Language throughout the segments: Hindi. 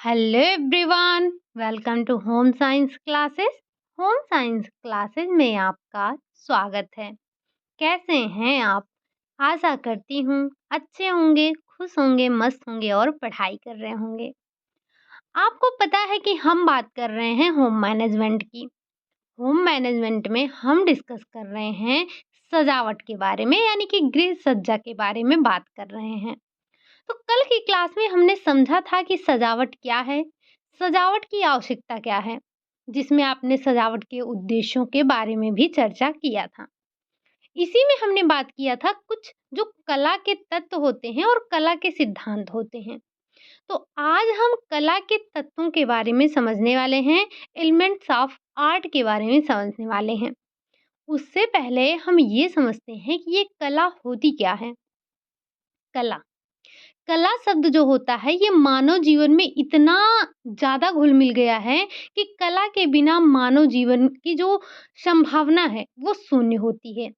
Hello everyone, welcome to home science classes. Home science classes में आपका स्वागत है। कैसे हैं आप? आशा करती हूँ अच्छे होंगे, खुश होंगे, मस्त होंगे और पढ़ाई कर रहे होंगे। आपको पता है कि हम बात कर रहे हैं होम मैनेजमेंट की। होम मैनेजमेंट में हम डिस्कस कर रहे हैं सजावट के बारे में, यानी कि गृह सज्जा के बारे में बात कर रहे हैं। तो कल की क्लास में हमने समझा था कि सजावट क्या है, सजावट की आवश्यकता क्या है, जिसमें आपने सजावट के उद्देश्यों के बारे में भी चर्चा किया था। इसी में हमने बात किया था कुछ जो कला के तत्व होते हैं और कला के सिद्धांत होते हैं। तो आज हम कला के तत्वों के बारे में समझने वाले हैं, एलिमेंट्स ऑफ आर्ट के बारे में समझने वाले हैं। उससे पहले हम ये समझते हैं कि ये कला होती क्या है। कला कला शब्द जो होता है ये मानव जीवन में इतना ज़्यादा घुल-मिल गया है कि कला के बिना मानव जीवन की जो संभावना है वो शून्य होती है।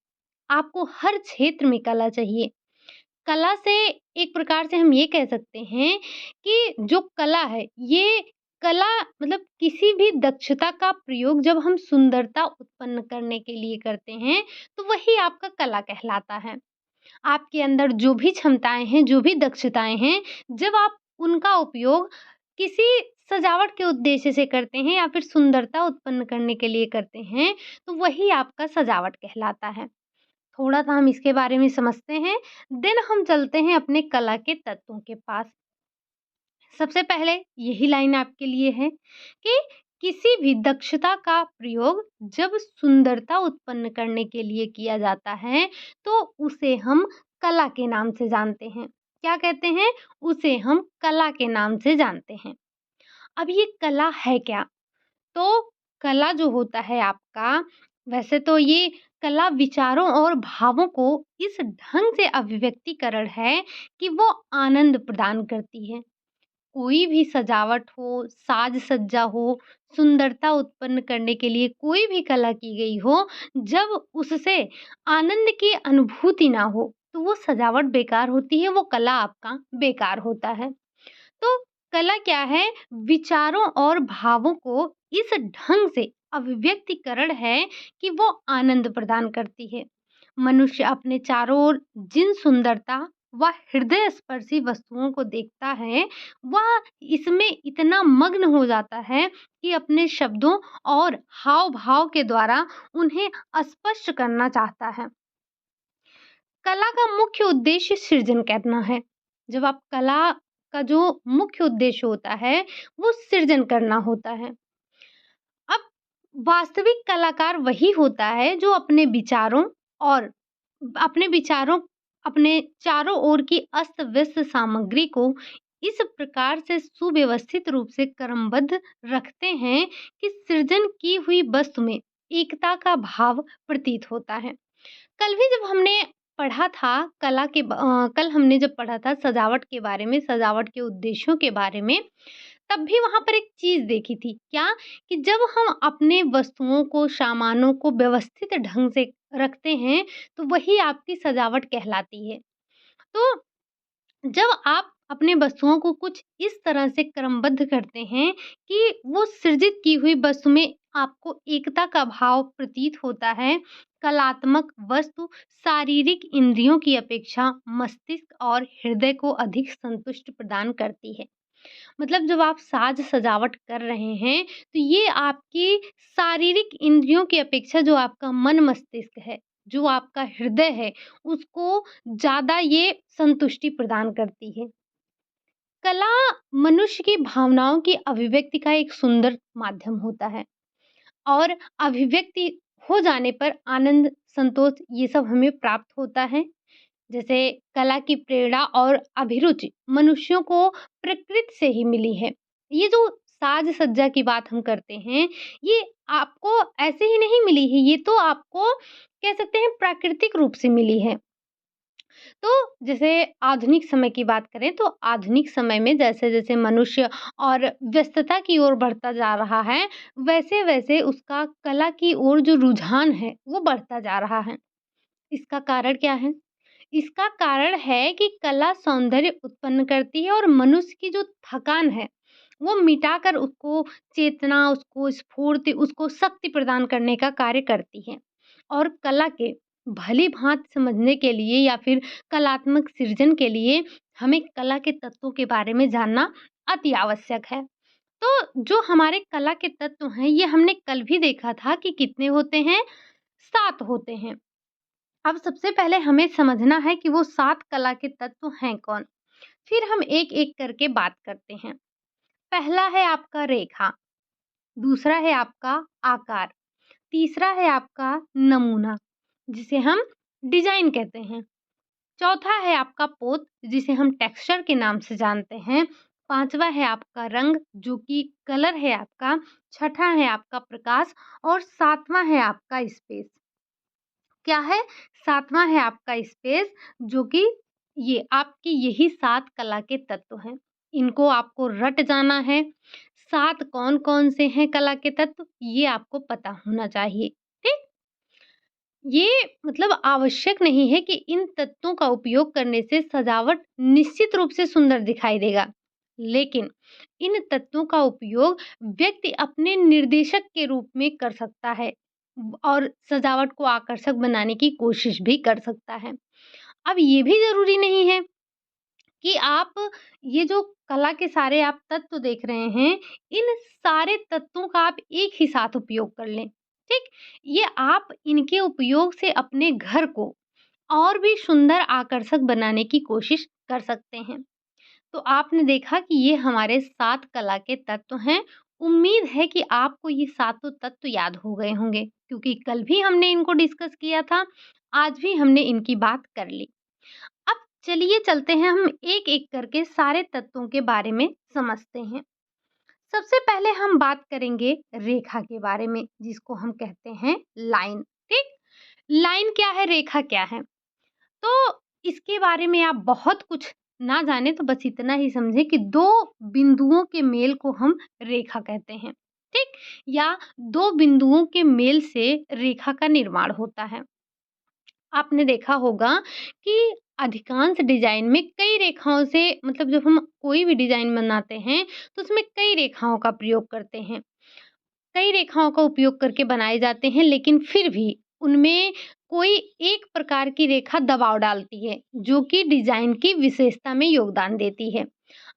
आपको हर क्षेत्र में कला चाहिए। कला से एक प्रकार से हम ये कह सकते हैं कि जो कला है ये कला मतलब किसी भी दक्षता का प्रयोग जब हम सुंदरता उत्पन्न करने के लिए करते हैं, तो वही आपका कला कहलाता है। आपके अंदर जो भी क्षमताएँ हैं, जो भी दक्षताएँ हैं, जब आप उनका उपयोग किसी सजावट के उद्देश्य से करते हैं या फिर सुंदरता उत्पन्न करने के लिए करते हैं, तो वही आपका सजावट कहलाता है। थोड़ा-सा हम इसके बारे में समझते हैं, देन हम चलते हैं अपने कला के तत्वों के पास। सबसे पहले यही लाइन आपके लिए है कि किसी भी दक्षता का प्रयोग जब सुंदरता उत्पन्न करने के लिए किया जाता है, तो उसे हम कला के नाम से जानते हैं। क्या कहते हैं? उसे हम कला के नाम से जानते हैं। अब ये कला है क्या? तो कला जो होता है आपका, वैसे तो ये कला विचारों और भावों को इस ढंग से अभिव्यक्तिकरण है कि वो आनंद प्रदान करती है। कोई भी सजावट हो, साज-सज्जा हो, सुंदरता उत्पन्न करने के लिए कोई भी कला की गई हो, जब उससे आनंद की अनुभूति ना हो, तो वो सजावट बेकार होती है, वो कला आपका बेकार होता है। तो कला क्या है? विचारों और भावों को इस ढंग से अभिव्यक्तिकरण है कि वो आनंद प्रदान करती है। मनुष्य अपने चारों ओर जिन सुंदरता व हृदय स्पर्शी वस्तुओं को देखता है, वह इसमें इतना मग्न हो जाता है कि अपने शब्दों और हाव-भाव के द्वारा उन्हें स्पष्ट करना चाहता है। कला का मुख्य उद्देश्य सृजन करना है। जब आप कला का जो मुख्य उद्देश्य होता है, वो सृजन करना होता है। अब वास्तविक कलाकार वही होता है जो और अपने विचारों अपने चारों ओर की अस्त-व्यस्त सामग्री को इस प्रकार से सुव्यवस्थित रूप से क्रमबद्ध रखते हैं कि सृजन की हुई वस्तु में एकता का भाव प्रतीत होता है। कल भी जब हमने पढ़ा था कल हमने जब पढ़ा था सजावट के बारे में, सजावट के उद्देश्यों के बारे में, तब भी वहाँ पर एक चीज़ देखी थी। क्या? कि जब हम अपने वस्तुओं को, सामानों को व्यवस्थित ढंग से रखते हैं, तो वही आपकी सजावट कहलाती है। तो जब आप अपने वस्तुओं को कुछ इस तरह से क्रमबद्ध करते हैं कि वो सृजित की हुई वस्तु में आपको एकता का भाव प्रतीत होता है। कलात्मक वस्तु शारीरिक इंद्रियों की अपेक्षा मस्तिष्क और हृदय को अधिक संतुष्ट प्रदान करती है। मतलब जब आप साज-सजावट कर रहे हैं, तो ये आपकी शारीरिक इंद्रियों की अपेक्षा जो आपका मन मस्तिष्क है, जो आपका हृदय है, उसको ज़्यादा ये संतुष्टि प्रदान करती है। कला मनुष्य की भावनाओं की अभिव्यक्ति का एक सुंदर माध्यम होता है और अभिव्यक्ति हो जाने पर आनंद, संतोष ये सब हमें प्राप्त होता है। जैसे कला की प्रेरणा और अभिरुचि मनुष्यों को प्रकृति से ही मिली है। ये जो साज-सज्जा की बात हम करते हैं, ये आपको ऐसे ही नहीं मिली है, ये तो आपको कह सकते हैं प्राकृतिक रूप से मिली है। तो जैसे आधुनिक समय की बात करें तो आधुनिक समय में जैसे-जैसे मनुष्य और व्यस्तता की ओर बढ़ता जा रहा है, वैसे-वैसे उसका कला की ओर जो रुझान है, वो बढ़ता जा रहा है। इसका कारण क्या है? इसका कारण है कि कला सौंदर्य उत्पन्न करती है और मनुष्य की जो थकान है, वो मिटाकर उसको चेतना, उसको स्फूर्ति, उसको शक्ति प्रदान करने का कार्य करती है। और कला के भली-भाँति समझने के लिए या फिर कलात्मक सृजन के लिए हमें कला के तत्वों के बारे में जानना अति आवश्यक है। तो जो हमारे कला के तत्व हैं, ये हमने कल भी देखा था कि कितने होते हैं, 7 होते हैं। अब सबसे पहले हमें समझना है कि वो 7 कला के तत्व हैं कौन? फिर हम एक-एक करके बात करते हैं। पहला है आपका रेखा, दूसरा है आपका आकार, तीसरा है आपका नमूना, जिसे हम डिज़ाइन कहते हैं। चौथा है आपका पोत, जिसे हम टेक्सचर के नाम से जानते हैं। पाँचवा है आपका रंग, जो कि कलर है आपका। छठा है आपका प्रकाश और सातवां है आपका स्पेस। क्या है? सातवां है आपका स्पेस, जो कि ये आपकी यही 7 कला के तत्व हैं। इनको आपको रट जाना है। 7 कौन-कौन से हैं कला के तत्व, ये आपको पता होना चाहिए। ठीक? ये मतलब आवश्यक नहीं है कि इन तत्वों का उपयोग करने से सजावट निश्चित रूप से सुंदर दिखाई देगा, लेकिन इन तत्वों का उपयोग व्यक्ति अपने निर्देशक के रूप में कर सकता है और सजावट को आकर्षक बनाने की कोशिश भी कर सकता है। अब ये भी ज़रूरी नहीं है कि आप ये जो कला के सारे आप तत्व देख रहे हैं, इन सारे तत्वों का आप एक ही साथ उपयोग कर लें, ठीक? ये आप इनके उपयोग से अपने घर को और भी सुंदर आकर्षक बनाने की कोशिश कर सकते हैं। तो आपने देखा कि ये हमारे 7 कला के तत्व हैं। उम्मीद है कि आपको ये सातों तत्व याद हो गए होंगे, क्योंकि कल भी हमने इनको डिस्कस किया था, आज भी हमने इनकी बात कर ली। अब चलिए चलते हैं हम एक-एक करके सारे तत्वों के बारे में समझते हैं। सबसे पहले हम बात करेंगे रेखा के बारे में, जिसको हम कहते हैं लाइन, ठीक? लाइन क्या है, रेखा क्या है? तो इसके बारे में आप बहुत कुछ ना जाने तो बस इतना ही समझें कि 2 बिंदुओं के मेल को हम रेखा कहते हैं, ठीक? या 2 बिंदुओं के मेल से रेखा का निर्माण होता है। आपने देखा होगा कि अधिकांश डिज़ाइन में कई रेखाओं से मतलब जब हम कोई भी डिज़ाइन बनाते हैं, तो उसमें कई रेखाओं का प्रयोग करते हैं। कई रेखाओं का उपयोग करके बनाए जाते हैं, लेकिन फिर भी उनमें कोई एक प्रकार की रेखा दबाव डालती है, जो कि डिज़ाइन की विशेषता में योगदान देती है।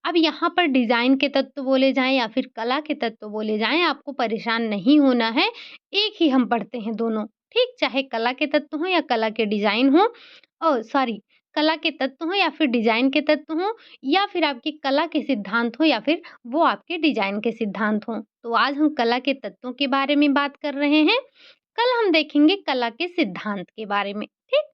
अब यहाँ पर डिज़ाइन के तत्व बोले जाएँ या फिर कला के तत्व बोले जाएँ, आपको परेशान नहीं होना है, एक ही हम पढ़ते हैं दोनों, ठीक? चाहे कला के तत्व हों या कला के डिज़ाइन हों सॉरी कला के तत्व हों या फिर डिज़ाइन के तत्व हों या फिर आपकी कला के सिद्धांत हों या फिर वो आपके डिज़ाइन के सिद्धांत हों। तो आज हम कला के तत्वों के बारे में बात कर रहे हैं, कल हम देखेंगे कला के सिद्धांत के बारे में, ठीक?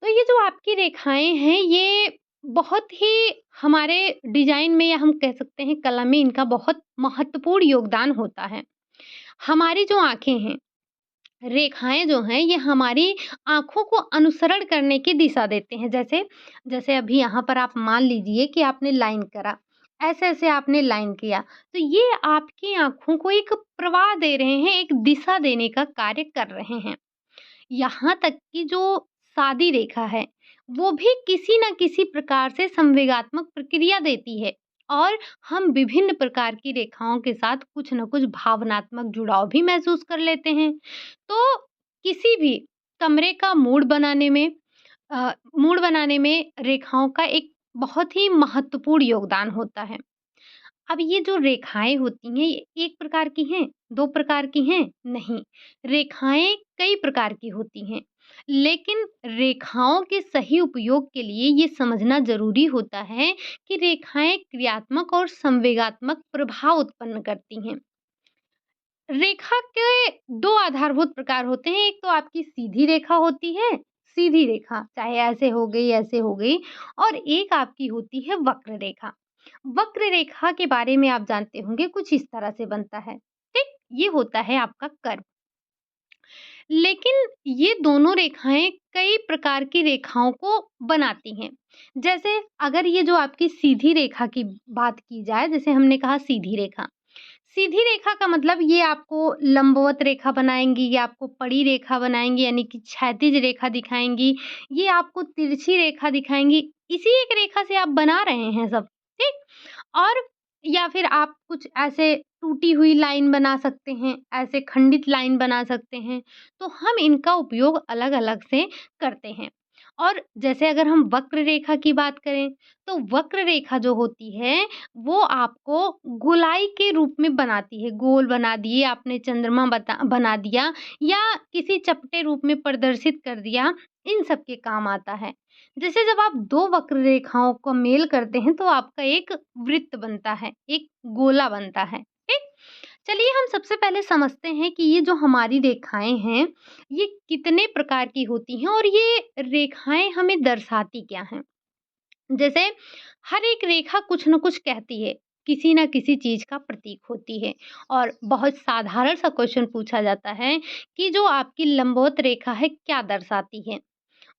तो ये जो आपकी रेखाएँ हैं, ये बहुत ही हमारे डिज़ाइन में या हम कह सकते हैं कला में इनका बहुत महत्वपूर्ण योगदान होता है। हमारी जो आँखें हैं, रेखाएँ जो हैं, ये हमारी आँखों को अनुसरण करने की दिशा देते हैं। जैसे जैसे अभी यहाँ पर आप मान लीजिए कि आपने लाइन करा, ऐसे-ऐसे आपने लाइन किया, तो ये आपकी आँखों को एक प्रवाह दे रहे हैं, एक दिशा देने का कार्य कर रहे हैं। यहाँ तक कि जो सादी रेखा है, वो भी किसी न किसी प्रकार से संवेगात्मक प्रक्रिया देती है और हम विभिन्न प्रकार की रेखाओं के साथ कुछ न कुछ भावनात्मक जुड़ाव भी महसूस कर लेते हैं। तो किसी भी कमरे का मूड बनाने में रेखाओं का एक बहुत ही महत्वपूर्ण योगदान होता है। अब ये जो रेखाएँ होती हैं, ये 1 प्रकार की हैं, 2 प्रकार की हैं? नहीं, रेखाएँ कई प्रकार की होती हैं। लेकिन रेखाओं के सही उपयोग के लिए ये समझना ज़रूरी होता है कि रेखाएँ क्रियात्मक और संवेगात्मक प्रभाव उत्पन्न करती हैं। रेखा के 2 आधारभूत प्रकार होते हैं, एक तो आपकी सीधी रेखा होती है, सीधी रेखा, चाहे ऐसे हो गई और एक आपकी होती है वक्र रेखा। वक्र रेखा के बारे में आप जानते होंगे कुछ इस तरह से बनता है, ठीक? ये होता है आपका कर्व। लेकिन ये दोनों रेखाएँ कई प्रकार की रेखाओं को बनाती हैं। जैसे अगर ये जो आपकी सीधी रेखा की बात की जाए, जैसे हमने कहा सीधी रेखा। सीधी रेखा का मतलब ये आपको लंबवत रेखा बनाएँगी, ये आपको पड़ी रेखा बनाएँगी यानी कि क्षैतिज रेखा दिखाएँगी, ये आपको तिरछी रेखा दिखाएँगी। इसी एक रेखा से आप बना रहे हैं सब, ठीक? और या फिर आप कुछ ऐसे टूटी हुई लाइन बना सकते हैं, ऐसे खंडित लाइन बना सकते हैं। तो हम इनका उपयोग अलग-अलग से करते हैं। और जैसे अगर हम वक्र रेखा की बात करें, तो वक्र रेखा जो होती है, वो आपको गोलाई के रूप में बनाती है। गोल बना दिए आपने, चंद्रमा बना दिया या किसी चपटे रूप में प्रदर्शित कर दिया, इन सब के काम आता है। जैसे जब आप 2 वक्र रेखाओं का मेल करते हैं तो आपका एक वृत्त बनता है, एक गोला बनता है, ठीक? चलिए हम सबसे पहले समझते हैं कि ये जो हमारी रेखाएँ हैं, ये कितने प्रकार की होती हैं और ये रेखाएँ हमें दर्शाती क्या हैं? जैसे हर एक रेखा कुछ न कुछ कहती है, किसी न किसी चीज़ का प्रतीक होती है। और बहुत साधारण सा क्वेश्चन पूछा जाता है कि जो आपकी लंबवत रेखा है, क्या दर्शाती है?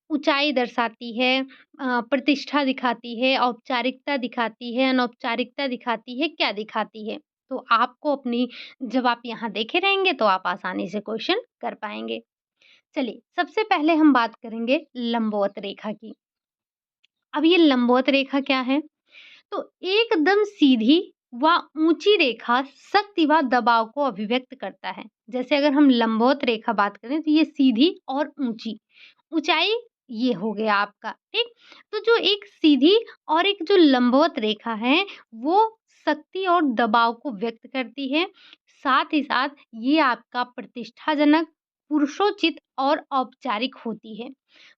ऊँचाई दर्शाती है, प्रतिष्ठा दिखाती है, औपचारिकता दिखाती है, अनौपचारिकता दिखाती है, क्या दिखाती है? तो आपको अपनी जब आप यहाँ देखे रहेंगे तो आप आसानी से क्वेश्चन कर पाएँगे। चलिए, सबसे पहले हम बात करेंगे लंबवत रेखा की। अब ये लंबवत रेखा क्या है? तो एकदम सीधी व ऊंची रेखा शक्ति व दबाव को अभिव्यक्त करता है। जैसे अगर हम लंबवत रेखा बात करें तो ये सीधी और ऊंची, ऊंचाई ये हो गया आपका, ठीक। तो जो एक सीधी और एक जो लंबवत रेखा है, वो शक्ति और दबाव को व्यक्त करती है। साथ ही साथ ये आपका प्रतिष्ठाजनक, पुरुषोचित और औपचारिक होती है।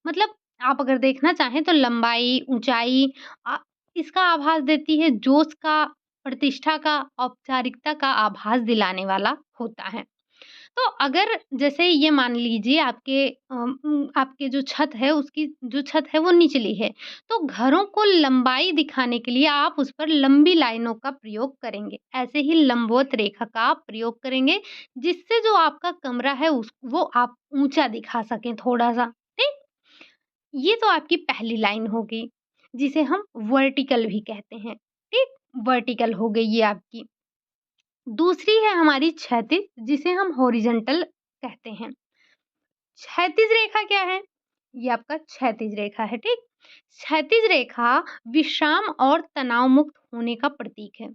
मतलब आप अगर देखना चाहें तो लंबाई, ऊंचाई इसका आभास देती है, जोश का, प्रतिष्ठा का, औपचारिकता का आभास दिलाने वाला होता है। तो अगर जैसे ये मान लीजिए आपके जो छत है, उसकी जो छत है वो निचली है, तो घरों को लंबाई दिखाने के लिए आप उस पर लंबी लाइनों का प्रयोग करेंगे। ऐसे ही लंबवत रेखा का आप प्रयोग करेंगे, जिससे जो आपका कमरा है उस वो आप ऊँचा दिखा सकें थोड़ा-सा, ठीक? ये तो आपकी पहली लाइन हो गई, जिसे हम वर्टिकल भी कहते हैं, ठीक? वर्टिकल हो गई ये आपकी। दूसरी है हमारी क्षैतिज, जिसे हम हॉरिज़ॉन्टल कहते हैं। क्षैतिज रेखा क्या है? ये आपका क्षैतिज रेखा है, ठीक? क्षैतिज रेखा विश्राम और तनाव मुक्त होने का प्रतीक है।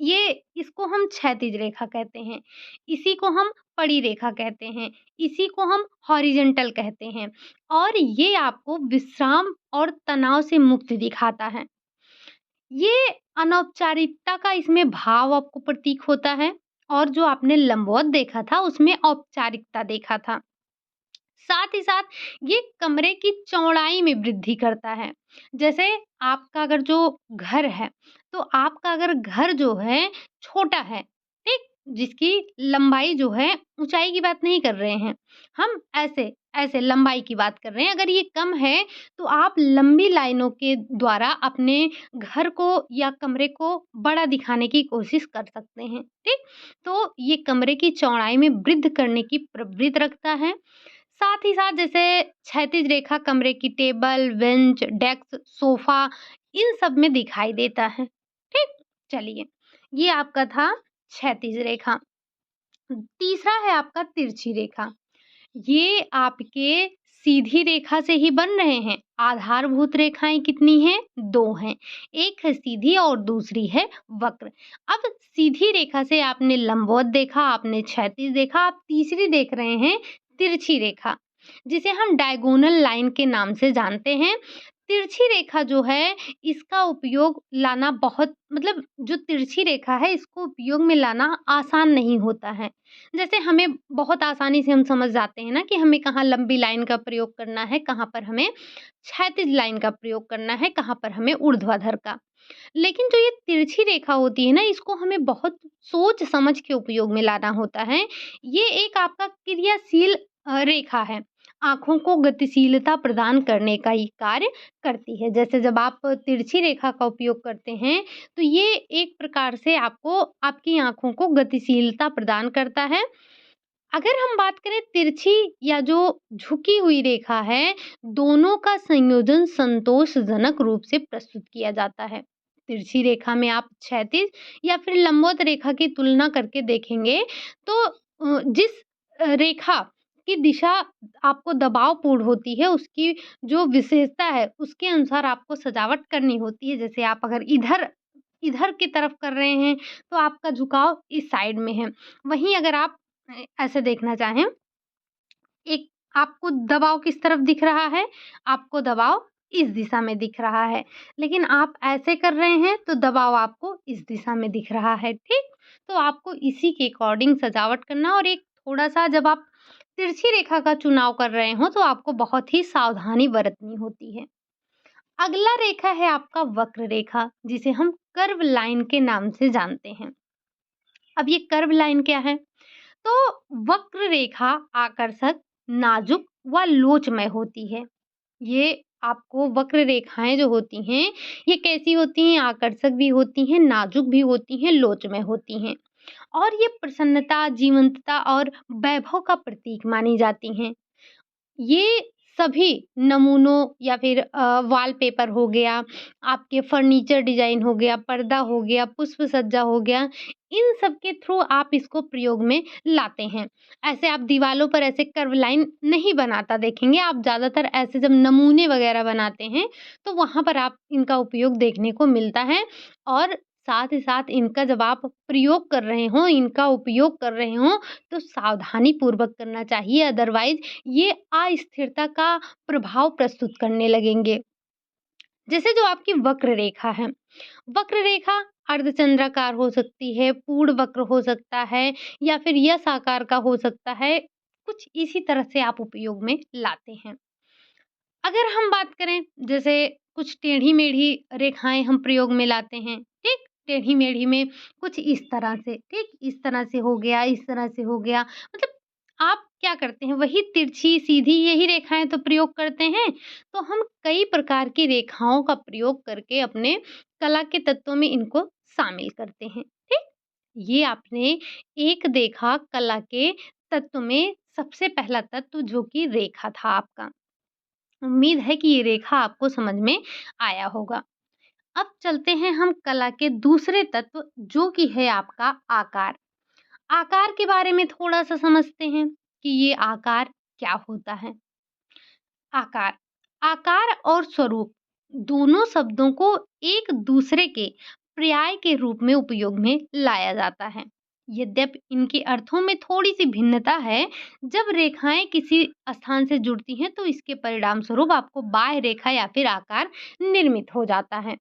ये इसको हम क्षैतिज रेखा कहते हैं। इसी को हम पड़ी रेखा कहते हैं। इसी को हम हॉरिज़ॉन्टल कहते हैं और ये आपको विश्राम और तनाव से मुक्त दिखाता है। ये अनौपचारिकता का इसमें भाव आपको प्रतीक होता है और जो आपने लंबवत देखा था, उसमें औपचारिकता देखा था। साथ ही साथ ये कमरे की चौड़ाई में वृद्धि करता है। जैसे आपका अगर जो घर है, तो आपका अगर घर जो है छोटा है, ठीक? जिसकी लंबाई जो है, ऊँचाई की बात नहीं कर रहे हैं। हम ऐसे ऐसे लंबाई की बात कर रहे हैं। अगर ये कम है, तो आप लंबी लाइनों के द्वारा अपने घर को या कमरे को बड़ा दिखाने की कोशिश कर सकते हैं, ठीक? तो ये कमरे की चौड़ाई में वृद्धि करने की प्रवृत्ति रखता है। साथ ही साथ जैसे क्षैतिज रेखा कमरे की टेबल, बेंच, डेस्क, सोफ़ा इन सब में दिखाई देता है। ठीक? चलिए, ये आपका था क्षैतिज रेखा। तीसरा है आपका तिरछी रेखा। ये आपके सीधी रेखा से ही बन रहे हैं। आधारभूत रेखाएँ कितनी हैं? 2 हैं। एक है सीधी और दूसरी है वक्र। अब सीधी रेखा से आपने लंबवत देखा, आपने क्षैतिज देखा, आप तीसरी देख रहे हैं तिरछी रेखा, जिसे हम डायगोनल लाइन के नाम से जानते हैं। तिरछी रेखा जो है, इसका उपयोग लाना बहुत मतलब जो तिरछी रेखा है, इसको उपयोग में लाना आसान नहीं होता है। जैसे हमें बहुत आसानी से हम समझ जाते हैं ना कि हमें कहाँ लंबी लाइन का प्रयोग करना है, कहाँ पर हमें क्षैतिज लाइन का प्रयोग करना है, कहाँ पर हमें ऊर्ध्वाधर का। लेकिन जो ये तिरछी रेखा होती है ना, इसको हमें बहुत सोच समझ के उपयोग में लाना होता है। ये एक आपका क्रियाशील रेखा है। आँखों को गतिशीलता प्रदान करने का ये कार्य करती है। जैसे जब आप तिरछी रेखा का उपयोग करते हैं, तो ये एक प्रकार से आपको आपकी आँखों को गतिशीलता प्रदान करता है। अगर हम बात करें तिरछी या जो झुकी हुई रेखा है, दोनों का संयोजन संतोषजनक रूप से प्रस्तुत किया जाता है। तिरछी रेखा में आप क्षैतिज या फिर लंबवत रेखा की तुलना करके देखेंगे तो जिस रेखा की दिशा आपको दबावपूर्ण होती है, उसकी जो विशेषता है, उसके अनुसार आपको सजावट करनी होती है। जैसे आप अगर इधर इधर की तरफ कर रहे हैं, तो आपका झुकाव इस साइड में है। वहीं अगर आप ऐसे देखना चाहें, एक आपको दबाव किस तरफ दिख रहा है? आपको दबाव इस दिशा में दिख रहा है, लेकिन आप ऐसे कर रहे हैं तो दबाव आपको इस दिशा में दिख रहा है, ठीक? तो आपको इसी के अकॉर्डिंग सजावट करना और एक थोड़ा-सा जब आप तिरछी रेखा का चुनाव कर रहे हो तो आपको बहुत ही सावधानी बरतनी होती है। अगला रेखा है आपका वक्र रेखा, जिसे हम कर्व लाइन के नाम से जानते हैं। अब ये कर्व लाइन क्या है? तो वक्र रेखा आकर्षक, नाजुक व लोचमय होती है। ये आपको वक्र रेखाएँ जो होती हैं, ये कैसी होती हैं? आकर्षक भी होती हैं, नाजुक भी होती हैं, लोचमय होती हैं और ये प्रसन्नता, जीवंतता और वैभव का प्रतीक मानी जाती हैं। ये सभी नमूनों या फिर वॉलपेपर हो गया, आपके फर्नीचर डिज़ाइन हो गया, पर्दा हो गया, पुष्प सज्जा हो गया, इन सब के थ्रू आप इसको प्रयोग में लाते हैं। ऐसे आप दीवालों पर ऐसे कर्व लाइन नहीं बनाता देखेंगे, आप ज़्यादातर ऐसे जब नमूने वगैरह बनाते हैं, तो वहाँ पर आप इनका उपयोग देखने को मिलता है और साथ ही साथ इनका जब आप प्रयोग कर रहे हों, इनका उपयोग कर रहे हों, तो सावधानी पूर्वक करना चाहिए, अदरवाइज़ ये अस्थिरता का प्रभाव प्रस्तुत करने लगेंगे। जैसे जो आपकी वक्र रेखा है, वक्र रेखा अर्धचंद्राकार हो सकती है, पूर्ण वक्र हो सकता है या फिर यस आकार का हो सकता है, कुछ इसी तरह से आप उपयोग में लाते हैं। अगर हम बात करें जैसे कुछ टेढ़ी-मेढ़ी रेखाएँ हम प्रयोग में लाते हैं, ठीक? टेढ़ी-मेढ़ी में कुछ इस तरह से, ठीक? इस तरह से हो गया, इस तरह से हो गया, मतलब आप क्या करते हैं वही तिरछी, सीधी यही रेखाएँ तो प्रयोग करते हैं। तो हम कई प्रकार की रेखाओं का प्रयोग करके अपने कला के तत्वों में इनको शामिल करते हैं, ठीक? ये आपने एक देखा कला के तत्व में सबसे पहला तत्व जो कि रेखा था आपका। उम्मीद है कि ये रेखा आपको समझ में आया होगा। अब चलते हैं हम कला के दूसरे तत्व जो कि है आपका आकार। आकार के बारे में थोड़ा-सा समझते हैं कि ये आकार क्या होता है? आकार, आकार और स्वरूप दोनों शब्दों को एक दूसरे के पर्याय के रूप में उपयोग में लाया जाता है। यद्यपि इनके अर्थों में थोड़ी-सी भिन्नता है, जब रेखाएँ किसी स्थान से जुड़ती हैं तो इसके परिणाम स्वरूप आपको बाह्य रेखा या फिर आकार निर्मित हो जाता है।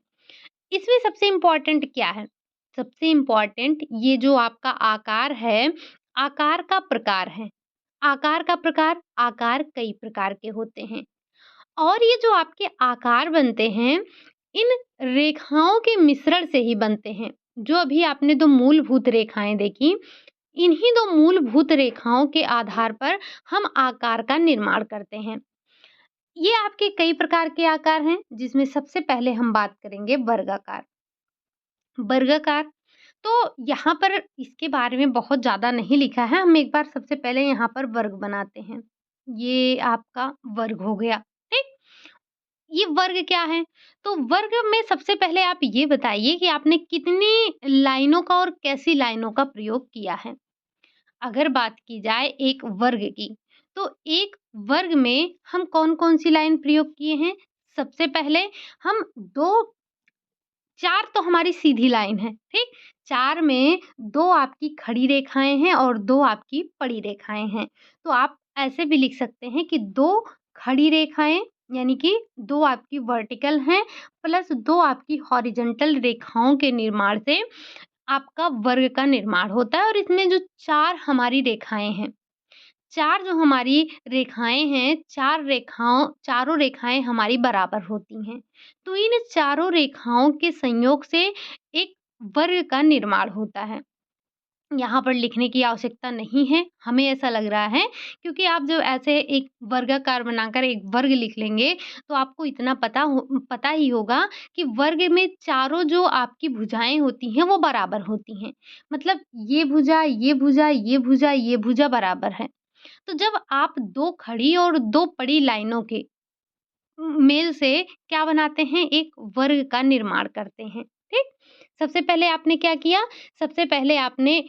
इसमें सबसे इम्पोर्टेंट क्या है? सबसे इम्पोर्टेंट ये जो आपका आकार है, आकार का प्रकार है। आकार का प्रकार, आकार कई प्रकार के होते हैं। और ये जो आपके आकार बनते हैं, इन रेखाओं के मिश्रण से ही बनते हैं। जो अभी आपने 2 मूलभूत रेखाएँ देखी, इन्हीं 2 मूलभूत रेखाओं के आधार पर हम आकार का निर्माण करते हैं। ये आपके कई प्रकार के आकार हैं, जिसमें सबसे पहले हम बात करेंगे वर्गाकार। वर्गाकार, तो यहाँ पर इसके बारे में बहुत ज़्यादा नहीं लिखा है, हम एक बार सबसे पहले यहाँ पर वर्ग बनाते हैं। ये आपका वर्ग हो गया, ठीक? ये वर्ग क्या है? तो वर्ग में सबसे पहले आप ये बताइए कि आपने कितनी लाइनों का और कैसी लाइनों का प्रयोग किया है? अगर बात की जाए एक वर्ग की, तो एक वर्ग में हम कौन-कौन सी लाइन प्रयोग किए हैं? सबसे पहले हम 2 4 तो हमारी सीधी लाइन है, ठीक? 4 में 2 आपकी खड़ी रेखाएँ हैं और 2 आपकी पड़ी रेखाएँ हैं। तो आप ऐसे भी लिख सकते हैं कि 2 खड़ी रेखाएँ यानी कि 2 आपकी वर्टिकल हैं प्लस 2 आपकी हॉरिज़ॉन्टल रेखाओं के निर्माण से आपका वर्ग का निर्माण होता है और इसमें जो 4 हमारी रेखाएँ हैं, 4 जो हमारी रेखाएँ हैं, 4 रेखाओं चारों रेखाएँ हमारी बराबर होती हैं। तो इन चारों रेखाओं के संयोग से एक वर्ग का निर्माण होता है। यहाँ पर लिखने की आवश्यकता नहीं है, हमें ऐसा लग रहा है क्योंकि आप जब ऐसे एक वर्गाकार बनाकर एक वर्ग लिख लेंगे, तो आपको इतना पता ही होगा कि वर्ग में चारों जो आपकी भुजाएँ होती हैं, वो बराबर होती हैं। मतलब ये भुजा, ये भुजा, ये भुजा, ये भुजा बराबर है। तो जब आप 2 खड़ी और 2 पड़ी लाइनों के मेल से क्या बनाते हैं, एक वर्ग का निर्माण करते हैं, ठीक? सबसे पहले आपने क्या किया? सबसे पहले आपने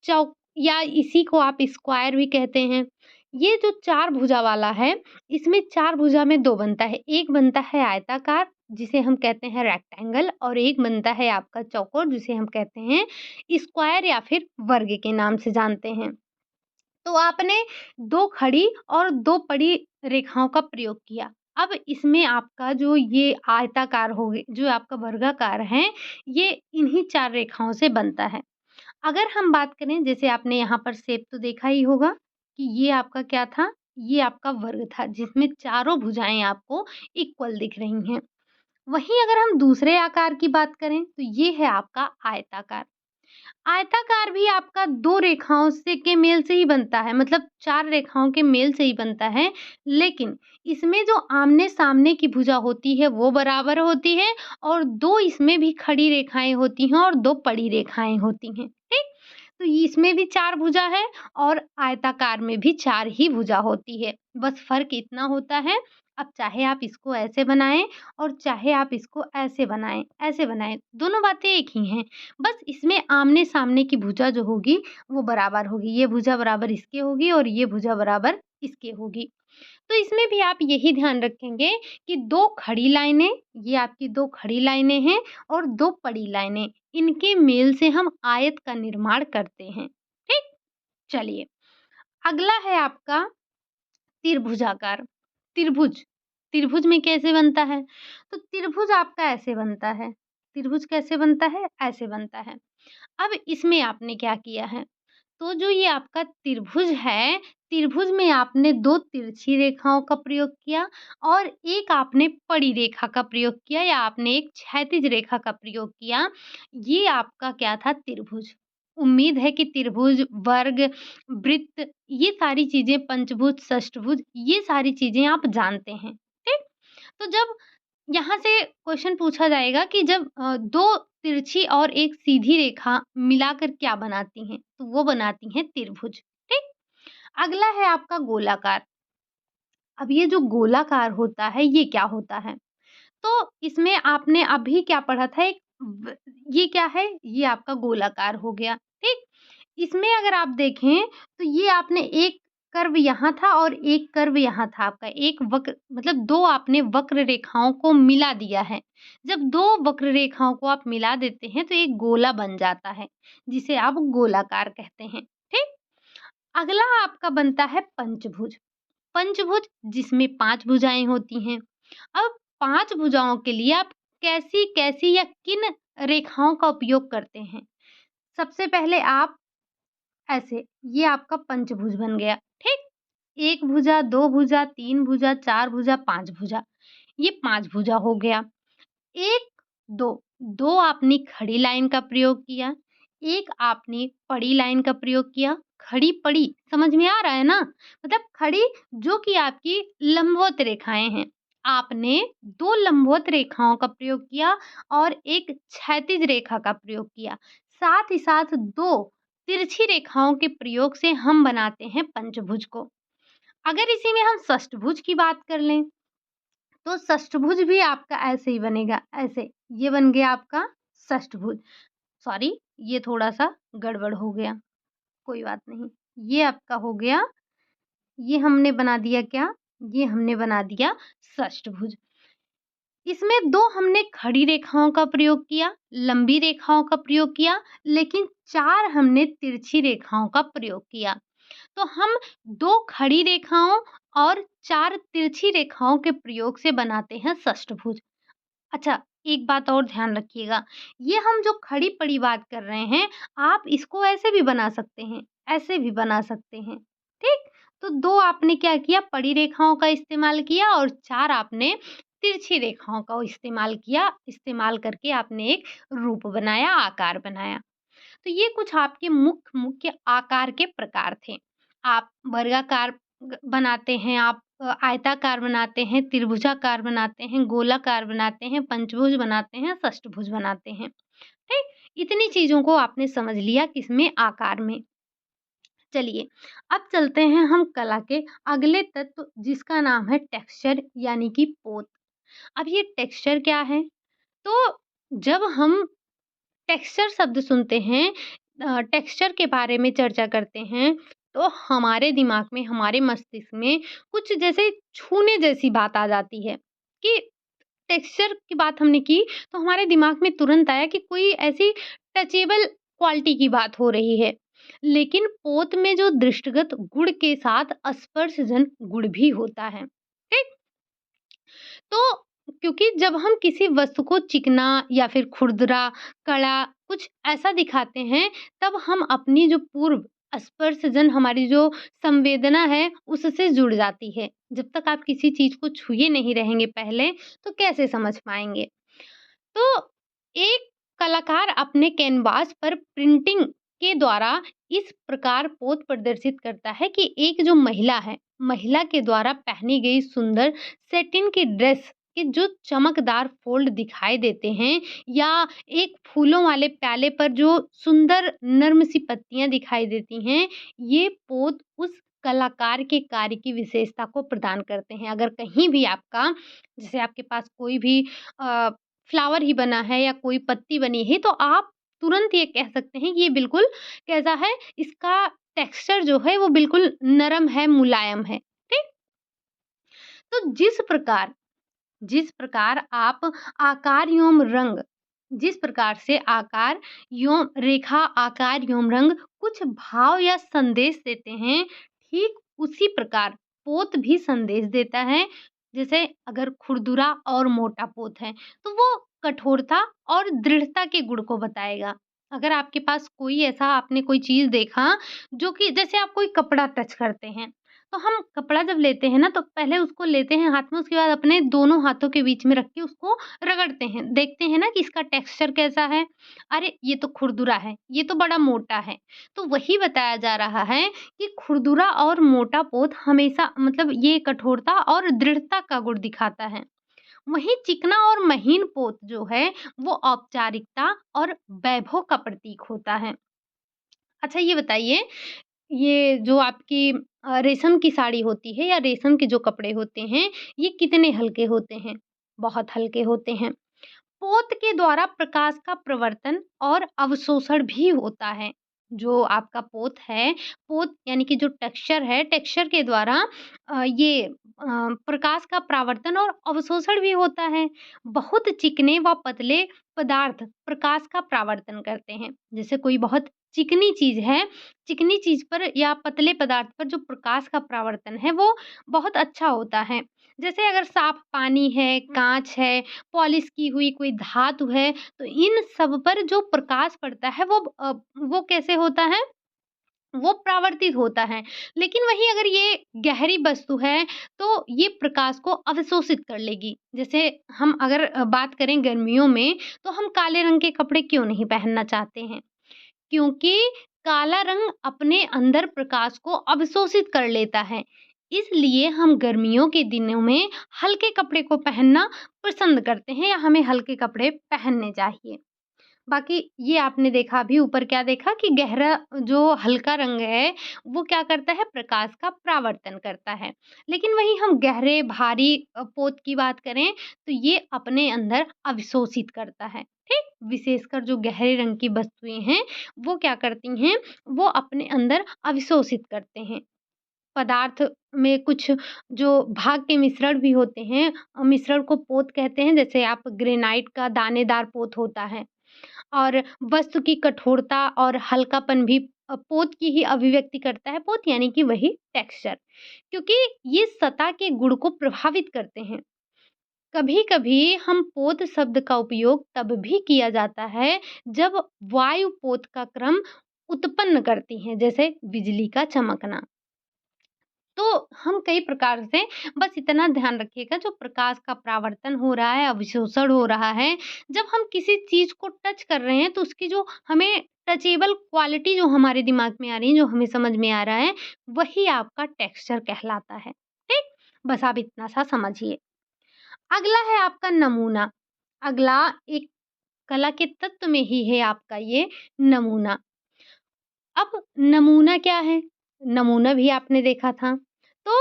चौक या इसी को आप स्क्वायर भी कहते हैं। ये जो 4 भुजा वाला है, इसमें 4 भुजा में 2 बनता है, एक बनता है आयताकार जिसे हम कहते हैं रेक्टेंगल, और एक बनता है आपका चौकोर, जिसे हम कहते हैं स्क्वायर या फिर वर्ग के नाम से जानते हैं। तो आपने 2 खड़ी और 2 पड़ी रेखाओं का प्रयोग किया। अब इसमें आपका जो ये आयताकार हो गए, जो आपका वर्गाकार है, ये इन्हीं 4 रेखाओं से बनता है। अगर हम बात करें, जैसे आपने यहाँ पर शेप तो देखा ही होगा कि ये आपका क्या था, ये आपका वर्ग था जिसमें चारों भुजाएँ आपको इक्वल दिख रही हैं। वहीं अगर हम दूसरे आकार की बात करें तो ये है आपका आयताकार। आयताकार भी आपका 2 रेखाओं से के मेल से ही बनता है, मतलब 4 रेखाओं के मेल से ही बनता है, लेकिन इसमें जो आमने-सामने की भुजा होती है वो बराबर होती है, और 2 इसमें भी खड़ी रेखाएँ होती हैं और 2 पड़ी रेखाएँ होती हैं, ठीक? तो इसमें भी 4 भुजा है और आयताकार में भी 4 ही भुजा होती है। बस फ़र्क इतना होता है, अब चाहे आप इसको ऐसे बनाएँ और चाहे आप इसको ऐसे बनाएँ, दोनों बातें एक ही हैं। बस इसमें आमने-सामने की भुजा जो होगी वो बराबर होगी। ये भुजा बराबर इसके होगी और ये भुजा बराबर इसके होगी। तो इसमें भी आप यही ध्यान रखेंगे कि 2 खड़ी लाइनें, ये आपकी 2 खड़ी लाइनें हैं और 2 पड़ी लाइनें, इनके मेल से हम आयत का निर्माण करते हैं। ठीक? चलिए, अगला है आपका त्रिभुजाकार। त्रिभुज, त्रिभुज में कैसे बनता है? तो त्रिभुज आपका ऐसे बनता है। त्रिभुज कैसे बनता है? ऐसे बनता है। अब इसमें आपने क्या किया है? तो जो ये आपका त्रिभुज है, त्रिभुज में आपने 2 तिरछी रेखाओं का प्रयोग किया और एक आपने पड़ी रेखा का प्रयोग किया, या आपने एक क्षैतिज रेखा का प्रयोग किया। ये आपका क्या था? त्रिभुज। उम्मीद है कि त्रिभुज, वर्ग, वृत्त, ये सारी चीज़ें, पंचभुज, षष्ठभुज, ये सारी चीज़ें आप जानते हैं। ठीक? तो जब यहाँ से क्वेश्चन पूछा जाएगा कि जब 2 तिरछी और एक सीधी रेखा मिलाकर क्या बनाती हैं? तो वो बनाती हैं त्रिभुज, ठीक? अगला है आपका गोलाकार। अब ये जो गोलाकार होता है, ये क्या होता है? तो इसमें आपने अभी क्या पढ़ा था, एक व ये क्या है? ये आपका गोलाकार हो गया, ठीक? इसमें अगर आप देखें तो ये आपने एक कर्व यहाँ था और एक कर्व यहाँ था आपका। एक वक्र, मतलब 2 आपने वक्र रेखाओं को मिला दिया है। जब 2 वक्र रेखाओं को आप मिला देते हैं तो एक गोला बन जाता है, जिसे आप गोलाकार कहते हैं, ठीक? अगला आपका बनता है पंचभुज। पंचभुज जिसमें 5 भुजाएँ होती हैं। अब 5 भुजाओं के लिए आप कैसी-कैसी या किन रेखाओं का उपयोग करते हैं? सबसे पहले आप ऐसे, ये आपका पंचभुज बन गया, ठीक? 1 भुजा, 2 भुजा, 3 भुजा, 4 भुजा, 5 भुजा, ये 5 भुजा हो गया। 1, 2, 2 आपने खड़ी लाइन का प्रयोग किया, 1 आपने पड़ी लाइन का प्रयोग किया। खड़ी-पड़ी समझ में आ रहा है ना? मतलब खड़ी जो कि आपकी लंबवत रेखाएँ हैं। आपने 2 लंबवत रेखाओं का प्रयोग किया और 1 क्षैतिज रेखा का प्रयोग किया। साथ ही साथ 2 तिरछी रेखाओं के प्रयोग से हम बनाते हैं पंचभुज को। अगर इसी में हम षष्ठभुज की बात कर लें, तो षष्ठभुज भी आपका ऐसे ही बनेगा, ऐसे। ये बन गया आपका षष्ठभुज। सॉरी, ये थोड़ा-सा गड़बड़ हो गया, कोई बात नहीं। ये आपका हो गया, ये हमने बना दिया क्या? ये हमने बना दिया षष्ठभुज। इसमें 2 हमने खड़ी रेखाओं का प्रयोग किया, लंबी रेखाओं का प्रयोग किया, लेकिन 4 हमने तिरछी रेखाओं का प्रयोग किया। तो हम 2 खड़ी रेखाओं और 4 तिरछी रेखाओं के प्रयोग से बनाते हैं षष्ठभुज। अच्छा, एक बात और ध्यान रखिएगा, ये हम जो खड़ी-पड़ी बात कर रहे हैं, आप इसको ऐसे भी बना सकते हैं, ऐसे भी बना सकते हैं, ठीक? तो 2 आपने क्या किया, पड़ी रेखाओं का इस्तेमाल किया और 4 आपने तिरछी रेखाओं का इस्तेमाल किया, इस्तेमाल करके आपने एक रूप बनाया, आकार बनाया। तो ये कुछ आपके मुख्य मुख्य आकार के प्रकार थे। आप वर्गाकार बनाते हैं, आप आयताकार बनाते हैं, त्रिभुजाकार बनाते हैं, गोलाकार बनाते हैं, पंचभुज बनाते हैं, षष्ठभुज बनाते हैं। ठीक? इतनी चीज़ों को आपने समझ लिया किसमें, आकार में। चलिए, अब चलते हैं हम कला के अगले तत्व, जिसका नाम है टेक्सचर यानी कि पोत। अब ये टेक्सचर क्या है? तो जब हम टेक्सचर शब्द सुनते हैं, टेक्सचर के बारे में चर्चा करते हैं, तो हमारे दिमाग में, हमारे मस्तिष्क में कुछ जैसे छूने जैसी बात आ जाती है कि टेक्सचर की बात हमने की तो हमारे दिमाग में तुरंत आया कि कोई ऐसी टचेबल क्वालिटी की बात हो रही है। लेकिन पोत में जो दृष्टिगत गुण के साथ स्पर्शजन गुण भी होता है। ठीक? तो क्योंकि जब हम किसी वस्तु को चिकना या फिर खुरदरा, कड़ा कुछ ऐसा दिखाते हैं, तब हम अपनी जो पूर्व स्पर्शजन हमारी जो संवेदना है, उससे जुड़ जाती है। जब तक आप किसी चीज़ को छुए नहीं रहेंगे पहले, तो कैसे समझ पाएँगे? तो एक कलाकार अपने कैनवास पर प्रिंटिंग के द्वारा इस प्रकार पोत प्रदर्शित करता है कि एक जो महिला है, महिला के द्वारा पहनी गई सुंदर सैटिन की ड्रेस के जो चमकदार फोल्ड दिखाई देते हैं या एक फूलों वाले प्याले पर जो सुंदर नर्म सी पत्तियां दिखाई देती हैं, ये पोत उस कलाकार के कार्य की विशेषता को प्रदान करते हैं। अगर कहीं भी आपका जैसे आपके पास कोई भी अ, फ्लावर ही बना है या कोई पत्ती बनी है, तो आप तुरंत ये कह सकते हैं कि ये बिल्कुल कैसा है, इसका टेक्सचर जो है वो बिल्कुल नरम है, मुलायम है। ठीक? तो जिस प्रकार आप आकार एवं रंग जिस प्रकार से आकार एवं रेखा, आकार एवं रंग कुछ भाव या संदेश देते हैं, ठीक उसी प्रकार पोत भी संदेश देता है। जैसे अगर खुरदुरा और मोटा पोत है, तो वो कठोरता और दृढ़ता के गुण को बताएगा। अगर आपके पास कोई ऐसा आपने कोई चीज़ देखा, जो कि जैसे आप कोई कपड़ा टच करते हैं, तो हम कपड़ा जब लेते हैं ना, तो पहले उसको लेते हैं हाथ में, उसके बाद अपने दोनों हाथों के बीच में रख के उसको रगड़ते हैं। देखते हैं ना कि इसका टेक्सचर कैसा है? अरे! ये तो खुरदुरा है, ये तो बड़ा मोटा है। तो वही बताया जा रहा है कि खुरदुरा और मोटा पोत हमेशा मतलब ये कठोरता और दृढ़ता का गुण दिखाता है। वहीं चिकना और महीन पोत जो है, वो औपचारिकता और वैभव का प्रतीक होता है। अच्छा ये बताइए ये जो आपकी रेशम की साड़ी होती है या रेशम के जो कपड़े होते हैं, ये कितने हल्के होते हैं? बहुत हल्के होते हैं। पोत के द्वारा प्रकाश का प्रवर्तन और अवशोषण भी होता है। जो आपका पोत है, पोत यानी कि जो टेक्सचर है, टेक्सचर के द्वारा प्रकाश का परावर्तन और अवशोषण भी होता है। बहुत चिकने व पतले पदार्थ प्रकाश का परावर्तन करते हैं। जैसे कोई बहुत चिकनी चीज़ है, चिकनी चीज़ पर या पतले पदार्थ पर जो प्रकाश का परावर्तन है, वो बहुत अच्छा होता है। जैसे अगर साफ पानी है, काँच है, पॉलिश की हुई कोई धातु है, तो इन सब पर जो प्रकाश पड़ता है वो कैसे होता है? वो परावर्तित होता है। लेकिन वहीं अगर ये गहरी वस्तु है, तो ये प्रकाश को अवशोषित कर लेगी। जैसे हम अगर बात करें गर्मियों में, तो हम काले रंग के कपड़े क्यों नहीं पहनना चाहते हैं? क्योंकि काला रंग अपने अंदर प्रकाश को अवशोषित कर लेता है। इसलिए हम गर्मियों के दिनों में हल्के कपड़े को पहनना पसंद करते हैं या हमें हल्के कपड़े पहनने चाहिए। बाकी ये आपने देखा अभी ऊपर क्या देखा कि गहरा जो हल्का रंग है, वो क्या करता है प्रकाश का परावर्तन करता है। लेकिन वहीं हम गहरे भारी पोत की बात करें तो ये अपने अंदर अवशोषित करता है, ठीक? विशेषकर जो गहरे रंग की वस्तुएँ हैं, वो क्या करती हैं, वो अपने अंदर अवशोषित करते हैं। पदार्थ में कुछ जो भाग के मिश्रण भी होते हैं मिश्रण को पोत कहते हैं। जैसे आप ग्रेनाइट का दानेदार पोत होता है। और वस्तु की कठोरता और हल्कापन भी पोत की ही अभिव्यक्ति करता है। पोत यानी कि वही टेक्सचर क्योंकि ये सतह के गुण को प्रभावित करते हैं। कभी-कभी हम पोत शब्द का उपयोग तब भी किया जाता है जब वायु पोत का क्रम उत्पन्न करती हैं, जैसे बिजली का चमकना। तो हम कई प्रकार से बस इतना ध्यान रखिएगा जो प्रकाश का परावर्तन हो रहा है, अवशोषण हो रहा है, जब हम किसी चीज़ को टच कर रहे हैं तो उसकी जो हमें टचेबल क्वालिटी जो हमारे दिमाग में आ रही है, जो हमें समझ में आ रहा है, वही आपका टेक्सचर कहलाता है। ठीक? बस आप इतना सा समझिए। अगला है आपका नमूना। अगला एक कला के तत्व में ही है आपका ये नमूना। अब नमूना क्या है? नमूना भी आपने देखा था। तो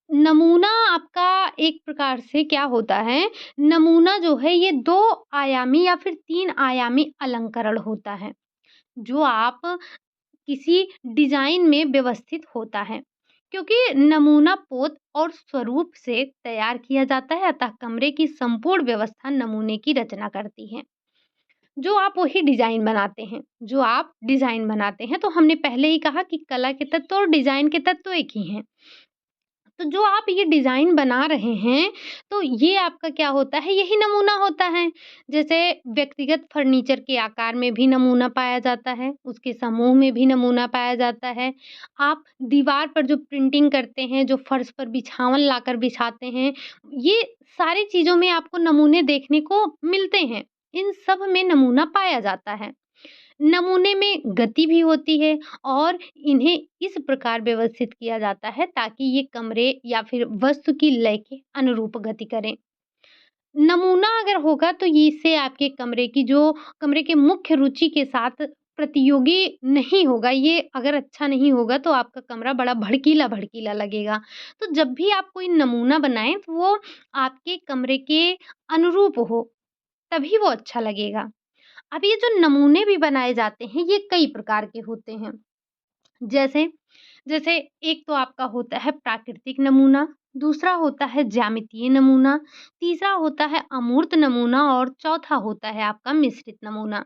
नमूना आपका एक प्रकार से क्या होता है, नमूना जो है ये 2 आयामी या फिर 3 आयामी अलंकरण होता है, जो आप किसी डिज़ाइन में व्यवस्थित होता है। क्योंकि नमूना पोत और स्वरूप से तैयार किया जाता है, अतः कमरे की संपूर्ण व्यवस्था नमूने की रचना करती है। जो आप डिज़ाइन बनाते हैं, तो हमने पहले ही कहा कि कला के तत्व और डिज़ाइन के तत्व एक ही हैं। तो जो आप ये डिज़ाइन बना रहे हैं, तो ये आपका क्या होता है, यही नमूना होता है। जैसे व्यक्तिगत फर्नीचर के आकार में भी नमूना पाया जाता है, उसके समूह में भी नमूना पाया जाता है। आप दीवार पर जो प्रिंटिंग करते हैं, जो फर्श पर बिछावन लाकर बिछाते हैं, ये सारी चीज़ों में आपको नमूने देखने को मिलते हैं। इन सब में नमूना पाया जाता है। नमूने में गति भी होती है और इन्हें इस प्रकार व्यवस्थित किया जाता है ताकि ये कमरे या फिर वस्तु की लय के अनुरूप गति करें। नमूना अगर होगा तो ये इससे आपके कमरे के मुख्य रुचि के साथ प्रतियोगी नहीं होगा। ये अगर अच्छा नहीं होगा तो आपका कमरा बड़ा भड़कीला-भड़कीला लगेगा। तो जब भी आप कोई नमूना बनाएँ तो वो आपके कमरे के अनुरूप हो, तभी वो अच्छा लगेगा। अब ये जो नमूने भी बनाए जाते हैं, ये कई प्रकार के होते हैं। जैसे जैसे एक तो आपका होता है प्राकृतिक नमूना, दूसरा होता है ज्यामितीय नमूना, तीसरा होता है अमूर्त नमूना और चौथा होता है आपका मिश्रित नमूना।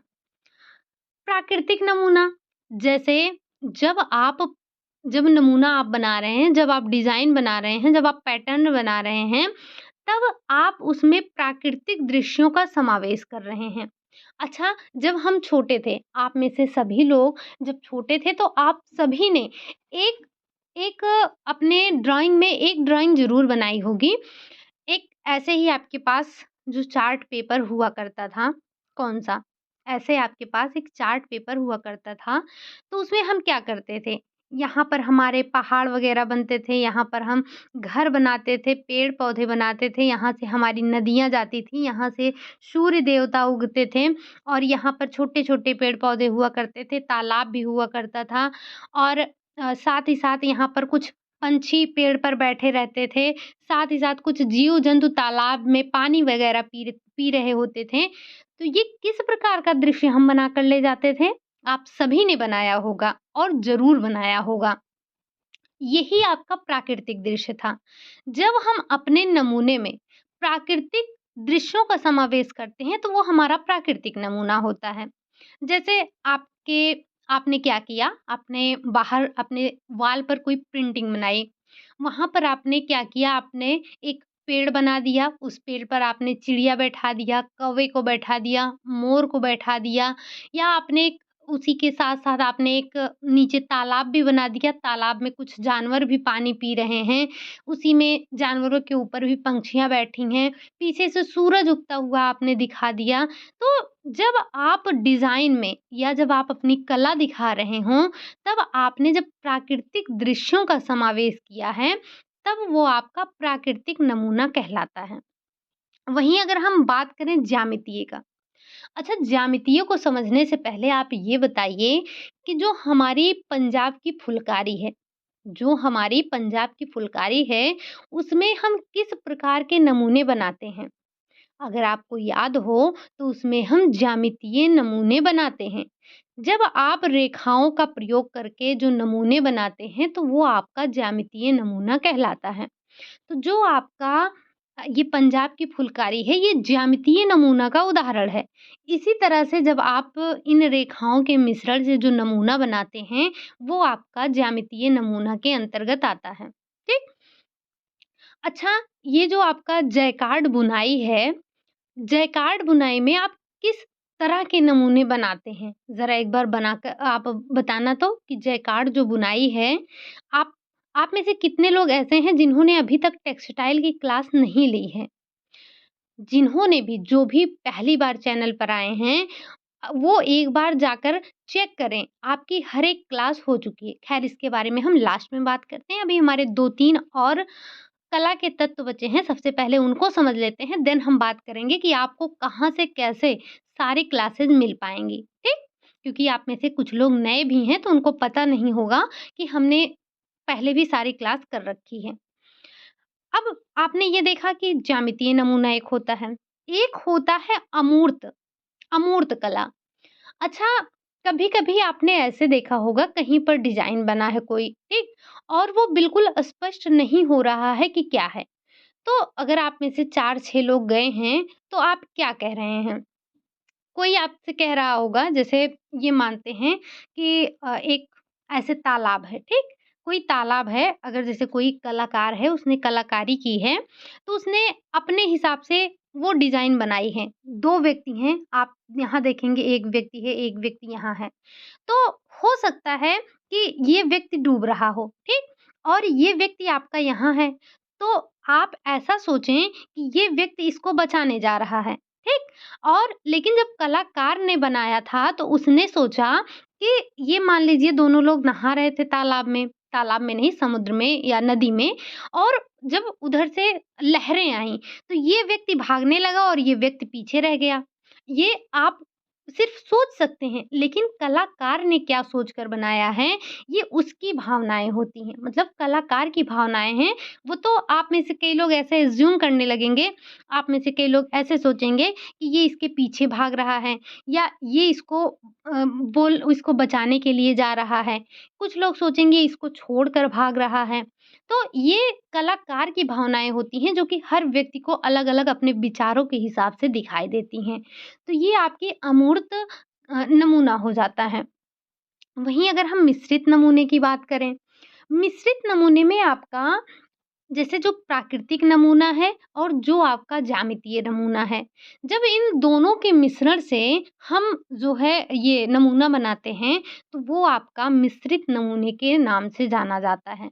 प्राकृतिक नमूना, जैसे जब आप जब नमूना आप बना रहे हैं, जब आप डिज़ाइन बना रहे हैं, जब आप पैटर्न बना रहे हैं, तब आप उसमें प्राकृतिक दृश्यों का समावेश कर रहे हैं। अच्छा, जब हम छोटे थे, आप में से सभी लोग जब छोटे थे तो आप सभी ने एक एक अपने ड्राइंग में एक ड्राइंग ज़रूर बनाई होगी। एक ऐसे ही आपके पास जो चार्ट पेपर हुआ करता था, कौन-सा? ऐसे आपके पास एक चार्ट पेपर हुआ करता था, तो उसमें हम क्या करते थे, यहाँ पर हमारे पहाड़ वगैरह बनते थे, यहाँ पर हम घर बनाते थे, पेड़-पौधे बनाते थे, यहाँ से हमारी नदियाँ जाती थीं, यहाँ से सूर्य देवता उगते थे और यहाँ पर छोटे-छोटे पेड़-पौधे हुआ करते थे, तालाब भी हुआ करता था और साथ ही साथ यहाँ पर कुछ पंछी पेड़ पर बैठे रहते थे, साथ ही साथ कुछ जीव-जंतु तालाब में पानी वगैरह पी रहे होते थे। तो ये किस प्रकार का दृश्य हम बनाकर ले जाते थे? आप सभी ने बनाया होगा और ज़रूर बनाया होगा। यही आपका प्राकृतिक दृश्य था। जब हम अपने नमूने में प्राकृतिक दृश्यों का समावेश करते हैं, तो वो हमारा प्राकृतिक नमूना होता है। जैसे आपने क्या किया, आपने बाहर अपने वॉल पर कोई प्रिंटिंग बनाई। वहाँ पर आपने क्या किया, आपने एक पेड़ बना दिया, उस पेड़ पर आपने चिड़िया बैठा दिया, कौवे को बैठा दिया, मोर को बैठा दिया या आपने एक उसी के साथ-साथ आपने एक नीचे तालाब भी बना दिया, तालाब में कुछ जानवर भी पानी पी रहे हैं, उसी में जानवरों के ऊपर भी पंछियाँ बैठी हैं, पीछे से सूरज उगता हुआ आपने दिखा दिया। तो जब आप डिज़ाइन में या जब आप अपनी कला दिखा रहे हों, तब आपने जब प्राकृतिक दृश्यों का समावेश किया है, तब वो आपका प्राकृतिक नमूना कहलाता है। वहीं अगर हम बात करें ज्यामितीय का, अच्छा, ज्यामितीय को समझने से पहले आप ये बताइए कि जो हमारी पंजाब की फुलकारी है, उसमें हम किस प्रकार के नमूने बनाते हैं? अगर आपको याद हो, तो उसमें हम ज्यामितीय नमूने बनाते हैं। जब आप रेखाओं का प्रयोग करके जो नमूने बनाते हैं, तो वो आपका ज्यामितीय नमूना कहलाता है। तो जो आपका ये पंजाब की फुलकारी है, ये ज्यामितीय नमूना का उदाहरण है। इसी तरह से जब आप इन रेखाओं के मिश्रण से जो नमूना बनाते हैं, वो आपका ज्यामितीय नमूना के अंतर्गत आता है। ठीक? अच्छा, ये जो आपका जैकार्ड बुनाई है, जैकार्ड बुनाई में आप किस तरह के नमूने बनाते हैं? ज़रा एक बार बनाकर आप बताना तो कि जैकार्ड जो बुनाई है, आप आप में से कितने लोग ऐसे हैं जिन्होंने अभी तक टेक्सटाइल की क्लास नहीं ली है? जिन्होंने भी जो भी पहली बार चैनल पर आए हैं, वो एक बार जाकर चेक करें, आपकी हर एक क्लास हो चुकी है। ख़ैर इसके बारे में हम लास्ट में बात करते हैं, अभी हमारे 2-3 और कला के तत्व बचे हैं, सबसे पहले उनको समझ लेते हैं, देन हम बात करेंगे कि आपको कहाँ से कैसे सारी क्लासेस मिल पाएँगी, ठीक? क्योंकि आप में से कुछ लोग नए भी हैं, तो उनको पता नहीं होगा कि हमने पहले भी सारी क्लास कर रखी है। अब आपने ये देखा कि ज्यामितीय नमूना एक होता है, एक होता है अमूर्त, अमूर्त कला। अच्छा, कभी-कभी आपने ऐसे देखा होगा कहीं पर डिज़ाइन बना है कोई, ठीक? और वो बिल्कुल स्पष्ट नहीं हो रहा है कि क्या है। तो अगर आप में से 4-6 लोग गए हैं, तो आप क्या कह रहे हैं? कोई आपसे कह रहा होगा, जैसे ये मानते हैं कि एक ऐसे तालाब है, ठीक? कोई तालाब है, अगर जैसे कोई कलाकार है, उसने कलाकारी की है, तो उसने अपने हिसाब से वो डिज़ाइन बनाई है। 2 व्यक्ति हैं, आप यहाँ देखेंगे 1 व्यक्ति है, 1 व्यक्ति यहाँ है। तो हो सकता है कि ये व्यक्ति डूब रहा हो, ठीक? और ये व्यक्ति आपका यहाँ है, तो आप ऐसा सोचें कि ये व्यक्ति इसको बचाने जा रहा है, ठीक? और लेकिन जब कलाकार ने बनाया था, तो उसने सोचा कि ये मान लीजिए दोनों लोग नहा रहे थे तालाब में नहीं, समुद्र में या नदी में, और जब उधर से लहरें आईं, तो ये व्यक्ति भागने लगा और ये व्यक्ति पीछे रह गया। ये आप सिर्फ सोच सकते हैं, लेकिन कलाकार ने क्या सोचकर बनाया है, ये उसकी भावनाएँ होती हैं। मतलब कलाकार की भावनाएँ हैं, वो तो आप में से कई लोग ऐसे अज़्यूम करने लगेंगे, आप में से कई लोग ऐसे सोचेंगे कि ये इसके पीछे भाग रहा है या ये इसको बचाने के लिए जा रहा है। कुछ लोग सोचेंगे इसको छोड़कर भाग रहा है। तो ये कलाकार की भावनाएँ होती हैं, जो कि हर व्यक्ति को अलग-अलग अपने विचारों के हिसाब से दिखाई देती हैं। तो ये आपकी अमूर्त नमूना हो जाता है। वहीं अगर हम मिश्रित नमूने की बात करें, मिश्रित नमूने में आपका जैसे जो प्राकृतिक नमूना है और जो आपका ज्यामितीय नमूना है। जब इन दोनों के मिश्रण से हम जो है ये नमूना बनाते हैं, तो वो आपका मिश्रित नमूने के नाम से जाना जाता है,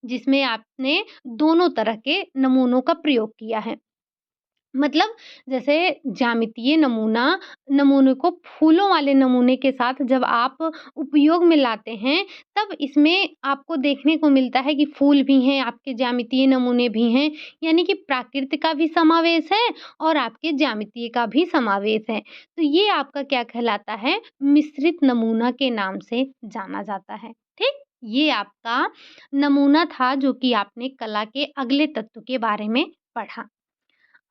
जिसमें आपने दोनों तरह के नमूनों का प्रयोग किया है। मतलब जैसे ज्यामितीय नमूने को फूलों वाले नमूने के साथ जब आप उपयोग में लाते हैं, तब इसमें आपको देखने को मिलता है कि फूल भी हैं, आपके ज्यामितीय नमूने भी हैं, यानी कि प्राकृत का भी समावेश है और आपके ज्यामितीय का भी समावेश है। तो ये आपका क्या कहलाता है? मिश्रित नमूना के नाम से जाना जाता है। ठीक? ये आपका नमूना था जो कि आपने कला के अगले तत्व के बारे में पढ़ा।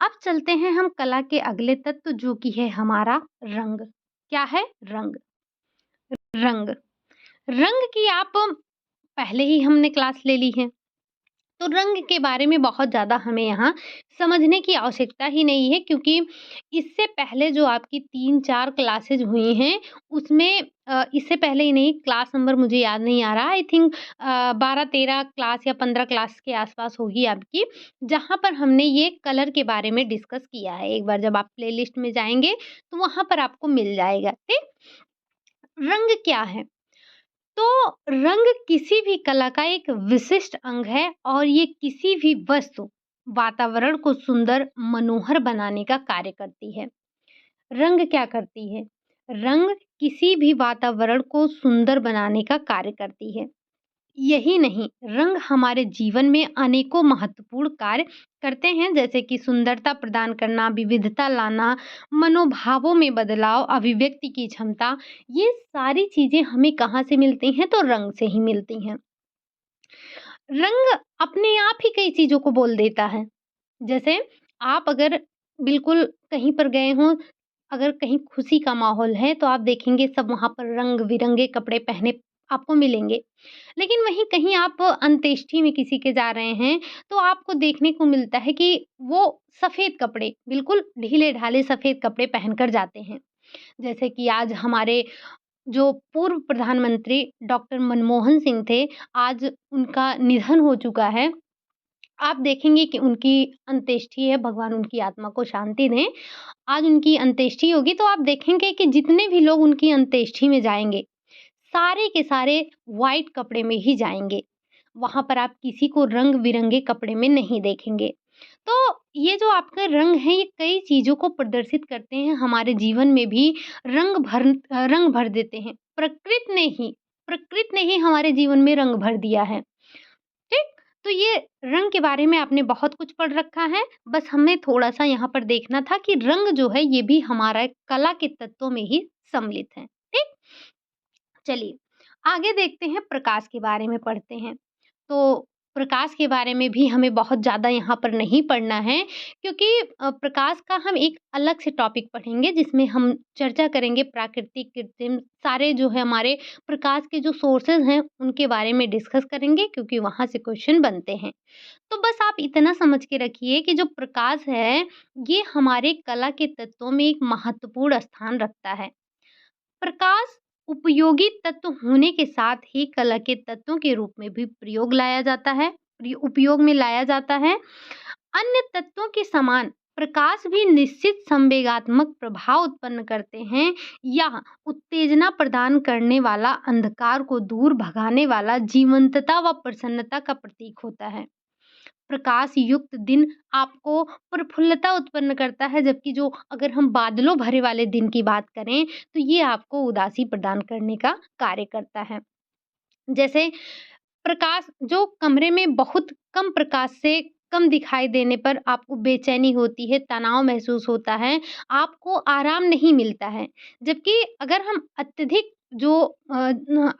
अब चलते हैं हम कला के अगले तत्व जो कि है हमारा रंग। क्या है? रंग। रंग। रंग की आप पहले ही हमने क्लास ले ली है। तो रंग के बारे में बहुत ज़्यादा हमें यहाँ समझने की आवश्यकता ही नहीं है, क्योंकि इससे पहले जो आपकी 3-4 क्लासेज हुई हैं, उसमें इससे पहले ही नहीं, क्लास नंबर मुझे याद नहीं आ रहा, आई थिंक 12-13 क्लास या 15 क्लास के आसपास होगी आपकी, जहाँ पर हमने ये कलर के बारे में डिस्कस किया है। एक बार जब आप प्लेलिस्ट में जाएँगे, तो वहाँ पर आपको मिल जाएगा, ठीक? रंग क्या है? तो रंग किसी भी कला का एक विशिष्ट अंग है और ये किसी भी वस्तु, वातावरण को सुंदर, मनोहर बनाने का कार्य करती है। रंग क्या करती है? रंग किसी भी वातावरण को सुंदर बनाने का कार्य करती है। यही नहीं, रंग हमारे जीवन में अनेकों महत्वपूर्ण कार्य करते हैं, जैसे कि सुंदरता प्रदान करना, विविधता लाना, मनोभावों में बदलाव, अभिव्यक्ति की क्षमता। ये सारी चीज़ें हमें कहाँ से मिलती हैं? तो रंग से ही मिलती हैं। रंग अपने आप ही कई चीज़ों को बोल देता है। जैसे आप अगर बिल्कुल कहीं पर गए हों, अगर कहीं खुशी का माहौल है, तो आप देखेंगे सब वहाँ पर रंग-बिरंगे कपड़े पहने आपको मिलेंगे। लेकिन वहीं कहीं आप अंत्येष्टि में किसी के जा रहे हैं, तो आपको देखने को मिलता है कि वो सफ़ेद कपड़े, बिल्कुल ढीले-ढाले सफ़ेद कपड़े पहनकर जाते हैं। जैसे कि आज हमारे जो पूर्व प्रधानमंत्री डॉक्टर मनमोहन सिंह थे, आज उनका निधन हो चुका है। आप देखेंगे कि उनकी अंत्येष्टि है, भगवान उनकी आत्मा को शांति दें। आज उनकी अंत्येष्टि होगी, तो आप देखेंगे कि जितने भी लोग उनकी अंत्येष्टि में जाएँगे, सारे के सारे व्हाइट कपड़े में ही जाएँगे। वहाँ पर आप किसी को रंग-बिरंगे कपड़े में नहीं देखेंगे। तो ये जो आपके रंग हैं, ये कई चीज़ों को प्रदर्शित करते हैं, हमारे जीवन में भी रंग भर देते हैं। प्रकृति ने ही हमारे जीवन में रंग भर दिया है। ठीक? तो ये रंग के बारे में आपने बहुत कुछ पढ़ रखा है, बस हमें थोड़ा-सा यहाँ पर देखना था कि रंग जो है ये भी हमारा कला के तत्वों में ही सम्मिलित है। ठीक? चलिए, आगे देखते हैं, प्रकाश के बारे में पढ़ते हैं। तो प्रकाश के बारे में भी हमें बहुत ज़्यादा यहाँ पर नहीं पढ़ना है, क्योंकि प्रकाश का हम एक अलग से टॉपिक पढ़ेंगे जिसमें हम चर्चा करेंगे प्राकृतिक, कृत्रिम सारे जो है हमारे प्रकाश के जो सोर्सेज़ हैं उनके बारे में डिस्कस करेंगे, क्योंकि वहाँ से क्वेश्चन बनते हैं। तो बस आप इतना समझ के रखिए कि जो प्रकाश है, ये हमारे कला के तत्वों में एक महत्वपूर्ण स्थान रखता है। प्रकाश उपयोगी तत्व होने के साथ ही कला के तत्वों के रूप में भी उपयोग में लाया जाता है। अन्य तत्वों के समान प्रकाश भी निश्चित संवेगात्मक प्रभाव उत्पन्न करते हैं या उत्तेजना प्रदान करने वाला, अंधकार को दूर भगाने वाला, जीवंतता व प्रसन्नता का प्रतीक होता है। प्रकाश युक्त दिन आपको प्रफुल्लता उत्पन्न करता है, जबकि जो अगर हम बादलों भरे वाले दिन की बात करें, तो ये आपको उदासी प्रदान करने का कार्य करता है। जैसे प्रकाश जो कमरे में बहुत कम प्रकाश से कम दिखाई देने पर आपको बेचैनी होती है, तनाव महसूस होता है, आपको आराम नहीं मिलता है। जबकि अगर हम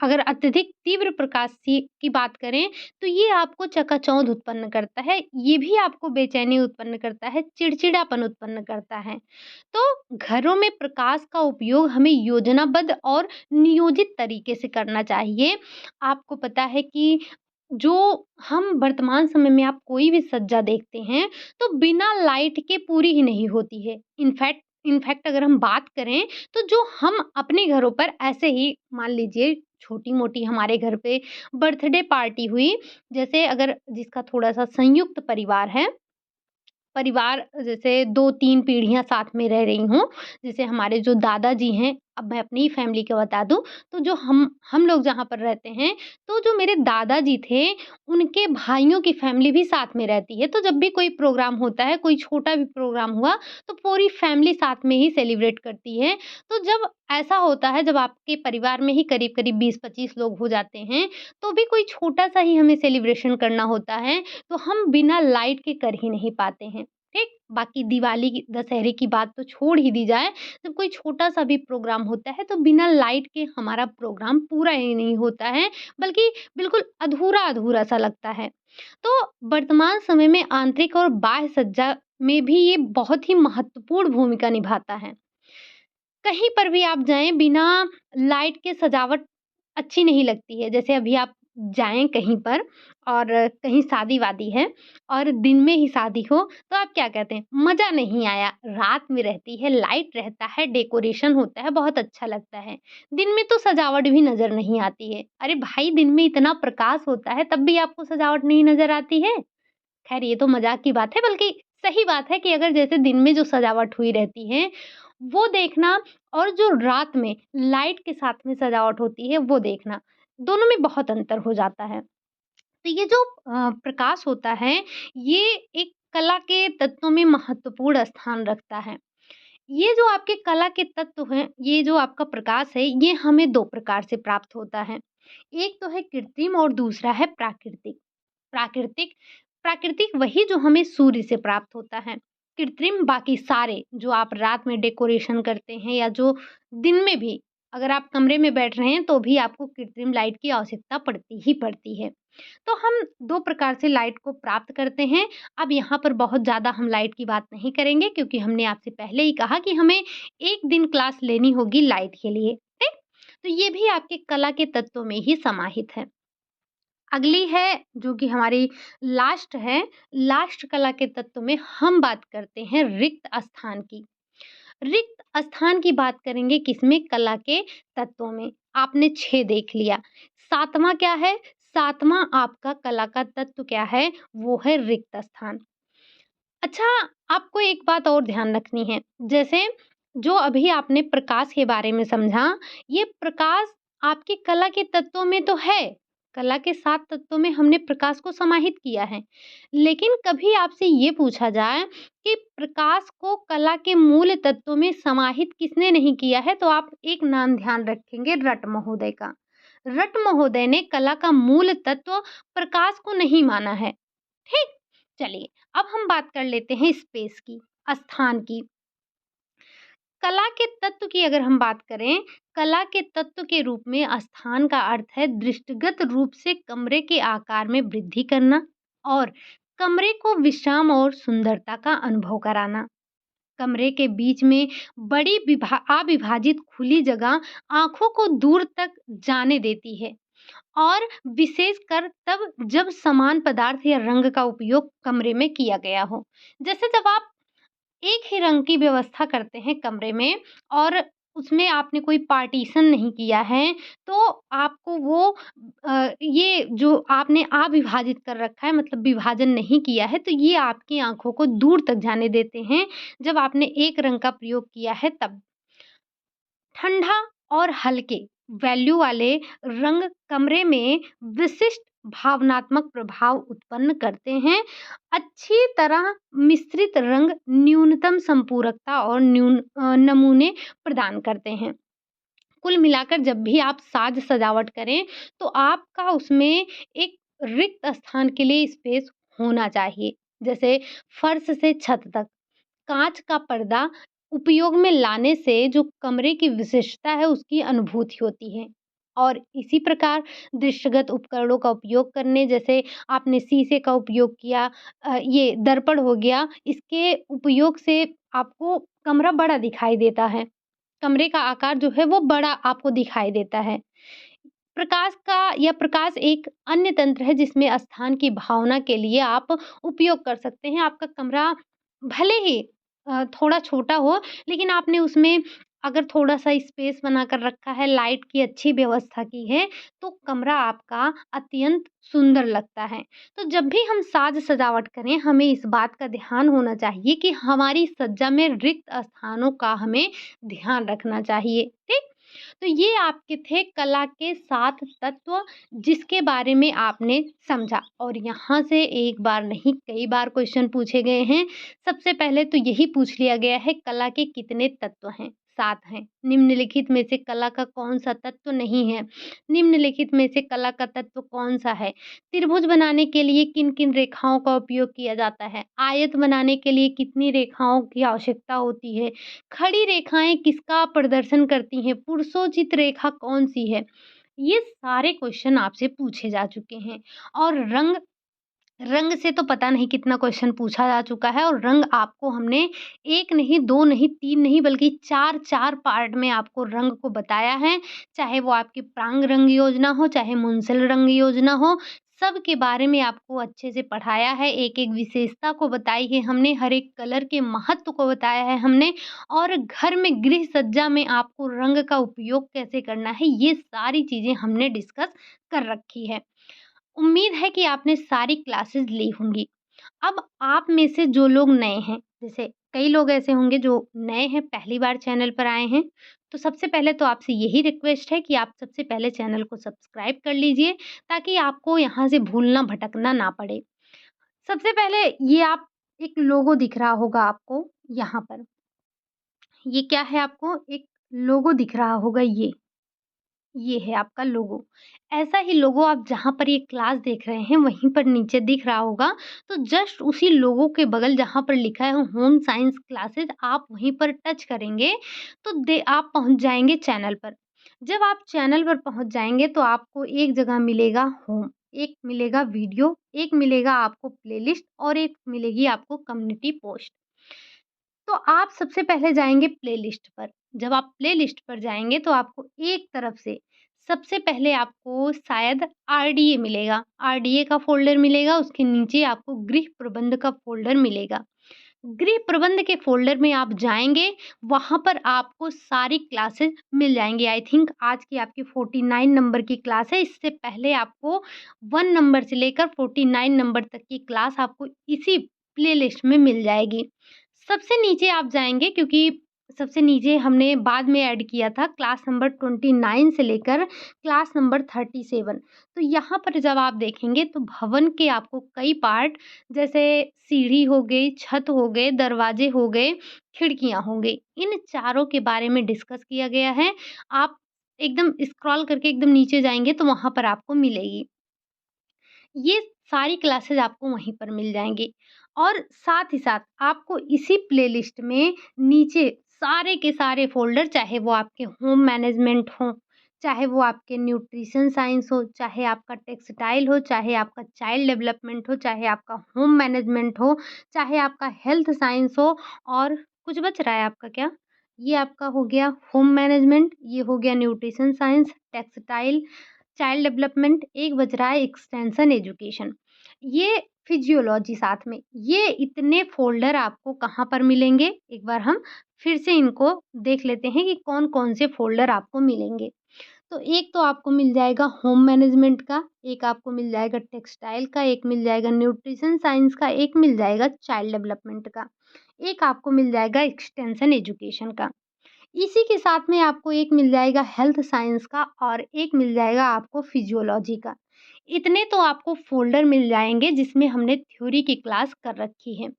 अगर अत्यधिक तीव्र प्रकाश की बात करें, तो ये आपको चकाचौंध उत्पन्न करता है, ये भी आपको बेचैनी उत्पन्न करता है, चिड़चिड़ापन उत्पन्न करता है। तो घरों में प्रकाश का उपयोग हमें योजनाबद्ध और नियोजित तरीके से करना चाहिए। आपको पता है कि जो हम वर्तमान समय में आप कोई भी सज्जा देखते हैं, तो बिना लाइट के पूरी ही नहीं होती है। इनफैक्ट अगर हम बात करें, तो जो हम अपने घरों पर ऐसे ही मान लीजिए छोटी-मोटी हमारे घर पे बर्थडे पार्टी हुई, जैसे अगर जिसका थोड़ा-सा संयुक्त परिवार है, परिवार जैसे 2-3 पीढ़ियाँ साथ में रह रही हों, जैसे हमारे जो दादाजी हैं, अब मैं अपनी ही फैमिली का बता दूँ, तो जो हम लोग जहाँ पर रहते हैं, तो जो मेरे दादाजी थे, उनके भाइयों की फैमिली भी साथ में रहती है। तो जब भी कोई प्रोग्राम होता है, कोई छोटा भी प्रोग्राम हुआ, तो पूरी फैमिली साथ में ही सेलिब्रेट करती है। तो जब ऐसा होता है, जब आपके परिवार में ही करीब-करीब 20-25 लोग हो जाते हैं, तो भी कोई छोटा-सा ही हमें सेलिब्रेशन करना होता है, तो हम बिना लाइट के कर ही नहीं पाते हैं, ठीक? बाकी दिवाली की, दशहरे की बात तो छोड़ ही दी जाए, जब कोई छोटा-सा भी प्रोग्राम होता है, तो बिना लाइट के हमारा प्रोग्राम पूरा ही नहीं होता है, बल्कि बिल्कुल अधूरा-अधूरा सा लगता है। तो वर्तमान समय में आंतरिक और बाह्य सज्जा में भी ये बहुत ही महत्वपूर्ण भूमिका निभाता है। कहीं पर भी आप जाएँ, बिना लाइट के सजावट अच्छी नहीं लगती है। जैसे अभी आप जाएँ कहीं पर और कहीं शादी-वादी है और दिन में ही शादी हो, तो आप क्या कहते हैं, मज़ा नहीं आया। रात में रहती है, लाइट रहता है, डेकोरेशन होता है, बहुत अच्छा लगता है। दिन में तो सजावट भी नज़र नहीं आती है। अरे भाई, दिन में इतना प्रकाश होता है, तब भी आपको सजावट नहीं नज़र आती है? ख़ैर ये तो मज़ाक की बात है, बल्कि सही बात है कि अगर जैसे दिन में जो सजावट हुई रहती है, वो देखना और जो रात में लाइट के साथ में सजावट होती है, वो देखना, दोनों में बहुत अंतर हो जाता है। तो ये जो प्रकाश होता है, ये एक कला के तत्वों में महत्वपूर्ण स्थान रखता है। ये जो आपके कला के तत्व हैं, ये जो आपका प्रकाश है, ये हमें 2 प्रकार से प्राप्त होता है। एक तो है कृत्रिम और दूसरा है प्राकृतिक। प्राकृतिक प्राकृतिक वही जो हमें सूर्य से प्राप्त होता है। कृत्रिम बाकी सारे जो आप रात में डेकोरेशन करते हैं या जो दिन में भी अगर आप कमरे में बैठ रहे हैं तो भी आपको कृत्रिम लाइट की आवश्यकता पड़ती ही पड़ती है। तो हम 2 प्रकार से लाइट को प्राप्त करते हैं। अब यहाँ पर बहुत ज़्यादा हम लाइट की बात नहीं करेंगे, क्योंकि हमने आपसे पहले ही कहा कि हमें 1 दिन क्लास लेनी होगी लाइट के लिए, ठीक? तो ये भी आपके कला के तत्वों में ही समाहित है। अगली है जो कि हमारी लास्ट है, लास्ट कला के तत्व में हम बात करते हैं रिक्त स्थान की। रिक्त स्थान की बात करेंगे किसमें? कला के तत्वों में। आपने 6 देख लिया, 7वाँ क्या है? 7वाँ आपका कला का तत्व क्या है? वो है रिक्त स्थान। अच्छा, आपको एक बात और ध्यान रखनी है, जैसे जो अभी आपने प्रकाश के बारे में समझा, ये प्रकाश आपकी कला के तत्वों में तो है, कला के 7 तत्वों में हमने प्रकाश को समाहित किया है। लेकिन कभी आपसे ये पूछा जाए कि प्रकाश को कला के मूल तत्वों में समाहित किसने नहीं किया है, तो आप एक नाम ध्यान रखेंगे, रट महोदय का। रट महोदय ने कला का मूल तत्व प्रकाश को नहीं माना है, ठीक? चलिए, अब हम बात कर लेते हैं स्पेस की, स्थान की। कला के तत्व की अगर हम बात करें, कला के तत्व के रूप में स्थान का अर्थ है दृष्टिगत रूप से कमरे के आकार में वृद्धि करना और कमरे को विश्राम और सुंदरता का अनुभव कराना। कमरे के बीच में बड़ी अविभाजित खुली जगह आँखों को दूर तक जाने देती है और विशेषकर तब जब समान पदार्थ या रंग का उपयोग कमरे में किया गया हो। जैसे जब आप एक ही रंग की व्यवस्था करते हैं कमरे में और उसमें आपने कोई पार्टीशन नहीं किया है, तो आपको वो ये जो आपने अविभाजित कर रखा है मतलब विभाजन नहीं किया है, तो ये आपकी आँखों को दूर तक जाने देते हैं, जब आपने एक रंग का प्रयोग किया है तब। ठंडा और हल्के वैल्यू वाले रंग कमरे में विशिष्ट भावनात्मक प्रभाव उत्पन्न करते हैं। अच्छी तरह मिश्रित रंग न्यूनतम संपूरकता और नमूने प्रदान करते हैं। कुल मिलाकर जब भी आप साज सजावट करें, तो आपका उसमें एक रिक्त स्थान के लिए स्पेस होना चाहिए। जैसे फर्श से छत तक काँच का पर्दा उपयोग में लाने से जो कमरे की विशिष्टता है उसकी अनुभूति होती है। और इसी प्रकार दृश्यगत उपकरणों का उपयोग करने जैसे आपने शीशे का उपयोग किया, ये दर्पण हो गया, इसके उपयोग से आपको कमरा बड़ा दिखाई देता है। कमरे का आकार जो है वो बड़ा आपको दिखाई देता है। प्रकाश एक अन्य तंत्र है जिसमें स्थान की भावना के लिए आप उपयोग कर सकते हैं। आपका कमरा भले ही थोड़ा छोटा हो, लेकिन आपने उसमें अगर थोड़ा-सा स्पेस बनाकर रखा है, लाइट की अच्छी व्यवस्था की है, तो कमरा आपका अत्यंत सुंदर लगता है। तो जब भी हम साज-सजावट करें, हमें इस बात का ध्यान होना चाहिए कि हमारी सज्जा में रिक्त स्थानों का हमें ध्यान रखना चाहिए, ठीक? तो ये आपके थे कला के 7 तत्व जिसके बारे में आपने समझा और यहाँ से एक बार नहीं कई बार क्वेश्चन पूछे गए हैं। सबसे पहले तो यही पूछ लिया गया है कला के कितने तत्व हैं? 7 हैं। निम्नलिखित में से कला का कौन-सा तत्व नहीं है? निम्नलिखित में से कला का तत्व कौन-सा है? त्रिभुज बनाने के लिए किन-किन रेखाओं का उपयोग किया जाता है? आयत बनाने के लिए कितनी रेखाओं की आवश्यकता होती है? खड़ी रेखाएँ किसका प्रदर्शन करती हैं? पुरुषोचित रेखा कौन-सी है? ये सारे क्वेश्चन आपसे पूछे जा चुके हैं और रंग रंग से तो पता नहीं कितना क्वेश्चन पूछा जा चुका है और रंग आपको हमने 1 नहीं, 2 नहीं, 3 नहीं बल्कि 4-4 पार्ट में आपको रंग को बताया है। चाहे वो आपकी प्रांग रंग योजना हो, चाहे मुंसिल रंग योजना हो, सब के बारे में आपको अच्छे से पढ़ाया है। एक-एक विशेषता को बताई है हमने, हर एक कलर के महत्व को बताया है हमने और घर में गृह सज्जा में आपको रंग का उपयोग कैसे करना है, ये सारी चीज़ें हमने डिस्कस कर रखी है। उम्मीद है कि आपने सारी क्लासेस ली होंगी। अब आप में से जो लोग नए हैं, जैसे कई लोग ऐसे होंगे जो नए हैं, पहली बार चैनल पर आए हैं, तो सबसे पहले तो आपसे यही रिक्वेस्ट है कि आप सबसे पहले चैनल को सब्सक्राइब कर लीजिए, ताकि आपको यहाँ से भूलना भटकना ना पड़े। सबसे पहले ये आप एक लोगो दिख रहा होगा आपको यहाँ पर, ये क्या है आपको एक लोगो दिख रहा होगा ये है आपका लोगो। ऐसा ही लोगो आप जहाँ पर ये क्लास देख रहे हैं, वहीं पर नीचे दिख रहा होगा। तो जस्ट उसी लोगो के बगल जहाँ पर लिखा है होम साइंस क्लासेस, आप वहीं पर टच करेंगे, तो आप पहुँच जाएँगे चैनल पर। जब आप चैनल पर पहुँच जाएँगे, तो आपको एक जगह मिलेगा होम, एक मिलेगा वीडियो, एक मिलेगा आपको प्लेलिस्ट और एक मिलेगी आपको कम्युनिटी पोस्ट। तो आप सबसे पहले जाएँगे प्लेलिस्ट पर। जब आप प्लेलिस्ट पर जाएँगे तो आपको एक तरफ से सबसे पहले आपको शायद आरडीए मिलेगा। आरडीए का फ़ोल्डर मिलेगा, उसके नीचे आपको गृह प्रबंध का फ़ोल्डर मिलेगा। गृह प्रबंध के फ़ोल्डर में आप जाएँगे, वहाँ पर आपको सारी क्लासेस मिल जाएँगी। आई थिंक आज की आपकी 49 नंबर की क्लास है। इससे पहले आपको 1 नंबर से लेकर 49 नंबर तक की क्लास आपको इसी प्लेलिस्ट में मिल जाएगी। सबसे नीचे आप जाएँगे क्योंकि सबसे नीचे हमने बाद में ऐड किया था क्लास नंबर 29 से लेकर क्लास नंबर 37। तो यहाँ पर जब आप देखेंगे तो भवन के आपको कई पार्ट जैसे सीढ़ी हो गई, छत हो गए, दरवाजे हो गए, खिड़कियाँ हो गई, इन चारों के बारे में डिस्कस किया गया है। आप एकदम स्क्रॉल करके एकदम नीचे जाएँगे तो वहाँ पर आपको मिलेगी। ये सारी क्लासेस आपको वहीं पर मिल जाएँगी और साथ ही साथ आपको इसी प्लेलिस्ट में नीचे सारे के सारे फ़ोल्डर, चाहे वो आपके होम मैनेजमेंट हों, चाहे वो आपके न्यूट्रिशन साइंस हो, चाहे आपका टेक्सटाइल हो, चाहे आपका चाइल्ड डेवलपमेंट हो, चाहे आपका होम मैनेजमेंट हो, चाहे आपका हेल्थ साइंस हो, और कुछ बच रहा है आपका क्या? ये आपका हो गया होम मैनेजमेंट, ये हो गया nutrition science, textile, child development, एक बच रहा है एक्सटेंशन एजुकेशन। ये फिजियोलॉजी साथ में, ये इतने फ़ोल्डर आपको कहाँ पर मिलेंगे? एक बार हम फिर से इनको देख लेते हैं कि कौन-कौन से फ़ोल्डर आपको मिलेंगे। तो एक तो आपको मिल जाएगा होम मैनेजमेंट का, एक आपको मिल जाएगा टेक्सटाइल का, एक मिल जाएगा न्यूट्रिशन साइंस का, एक मिल जाएगा चाइल्ड डेवलपमेंट का, एक आपको मिल जाएगा एक्सटेंशन एजुकेशन का। इसी के साथ में आपको एक मिल जाएगा हेल्थ साइंस का और एक मिल जाएगा आपको फिजियोलॉजी का। इतने तो आपको फ़ोल्डर मिल जाएँगे जिसमें हमने थ्योरी की क्लास कर रखी है।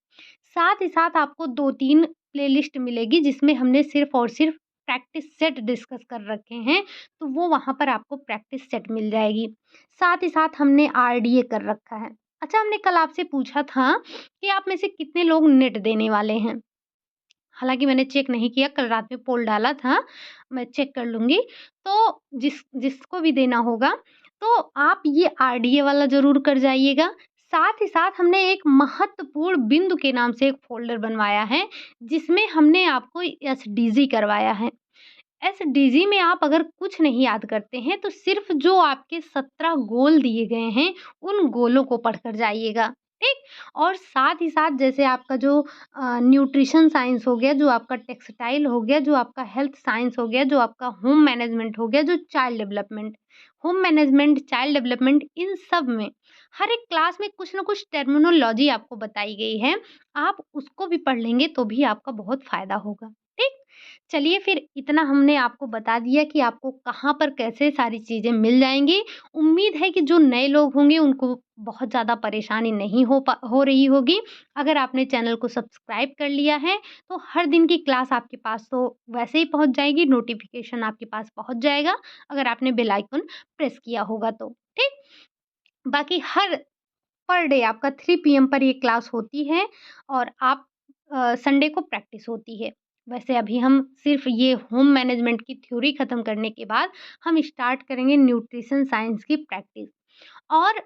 साथ ही साथ आपको 2-3 प्लेलिस्ट मिलेगी जिसमें हमने सिर्फ़ और सिर्फ़ प्रैक्टिस सेट डिस्कस कर रखे हैं, तो वो वहाँ पर आपको प्रैक्टिस सेट मिल जाएगी। साथ ही साथ हमने आरडीए कर रखा है। अच्छा, हमने कल आपसे पूछा था कि आप में से कितने लोग नेट देने वाले हैं? हालाँकि मैंने चेक नहीं किया, कल रात में पोल डाला था, मैं चेक कर लूँगी। तो जिसको भी देना होगा, तो आप ये आरडीए वाला ज़रूर कर जाइएगा। साथ ही साथ हमने एक महत्वपूर्ण बिंदु के नाम से एक फ़ोल्डर बनवाया है, जिसमें हमने आपको एसडीजी करवाया है। एसडीजी में आप अगर कुछ नहीं याद करते हैं, तो सिर्फ़ जो आपके 17 गोल दिए गए हैं, उन गोलों को पढ़कर जाइएगा, ठीक? और साथ ही साथ जैसे आपका जो न्यूट्रिशन साइंस हो गया, जो आपका टेक्सटाइल हो गया, जो आपका हेल्थ साइंस हो गया, जो आपका होम मैनेजमेंट हो गया, जो child development, home management, child development, इन सब में हर एक क्लास में कुछ न कुछ टर्मिनोलॉजी आपको बताई गई है। आप उसको भी पढ़ लेंगे, तो भी आपका बहुत फ़ायदा होगा, ठीक? चलिए, फिर इतना हमने आपको बता दिया कि आपको कहाँ पर कैसे सारी चीज़ें मिल जाएँगी। उम्मीद है कि जो नए लोग होंगे उनको बहुत ज़्यादा परेशानी नहीं हो रही होगी। अगर आपने चैनल को सब्सक्राइब कर लिया है, तो हर दिन की क्लास आपके पास तो वैसे ही पहुँच जाएगी, नोटिफ़िकेशन आपके पास पहुँच जाएगा, अगर आपने बेल आइकन प्रेस किया होगा तो, ठीक? बाकी हर पर डे आपका 3 पीएम पर ये क्लास होती है और आप संडे को प्रैक्टिस होती है। वैसे अभी हम सिर्फ़ ये होम मैनेजमेंट की थ्योरी ख़त्म करने के बाद हम स्टार्ट करेंगे न्यूट्रिशन साइंस की प्रैक्टिस। और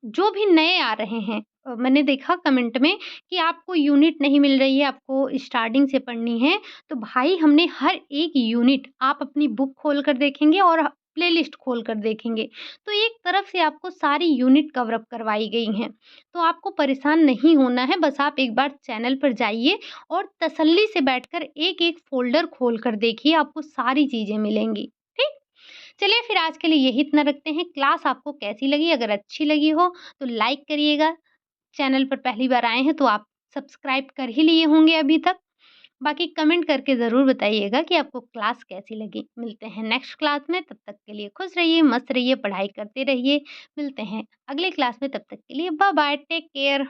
जो भी नए आ रहे हैं, मैंने देखा कमेंट में कि आपको यूनिट नहीं मिल रही है, आपको स्टार्टिंग से पढ़नी है, तो भाई हमने हर एक यूनिट, आप अपनी बुक खोल कर देखेंगे और प्लेलिस्ट खोल कर देखेंगे, तो एक तरफ से आपको सारी यूनिट कवर अप करवाई गई हैं। तो आपको परेशान नहीं होना है, बस आप एक बार चैनल पर जाइए और तसल्ली से बैठकर एक-एक फ़ोल्डर खोल कर देखिए, आपको सारी चीज़ें मिलेंगी। ठीक? चलिए, फिर आज के लिए यही इतना रखते हैं। क्लास आपको कैसी लगी? अगर अच्छी लगी हो तो लाइक करिएगा। चैनल पर पहली बार आए हैं तो आप सब्सक्राइब कर ही लिए होंगे अभी तक। बाकी कमेंट करके ज़रूर बताइएगा कि आपको क्लास कैसी लगी। मिलते हैं नेक्स्ट क्लास में, तब तक के लिए खुश रहिए, मस्त रहिए, पढ़ाई करते रहिए। मिलते हैं अगले क्लास में, तब तक के लिए बाय बाय, टेक केयर।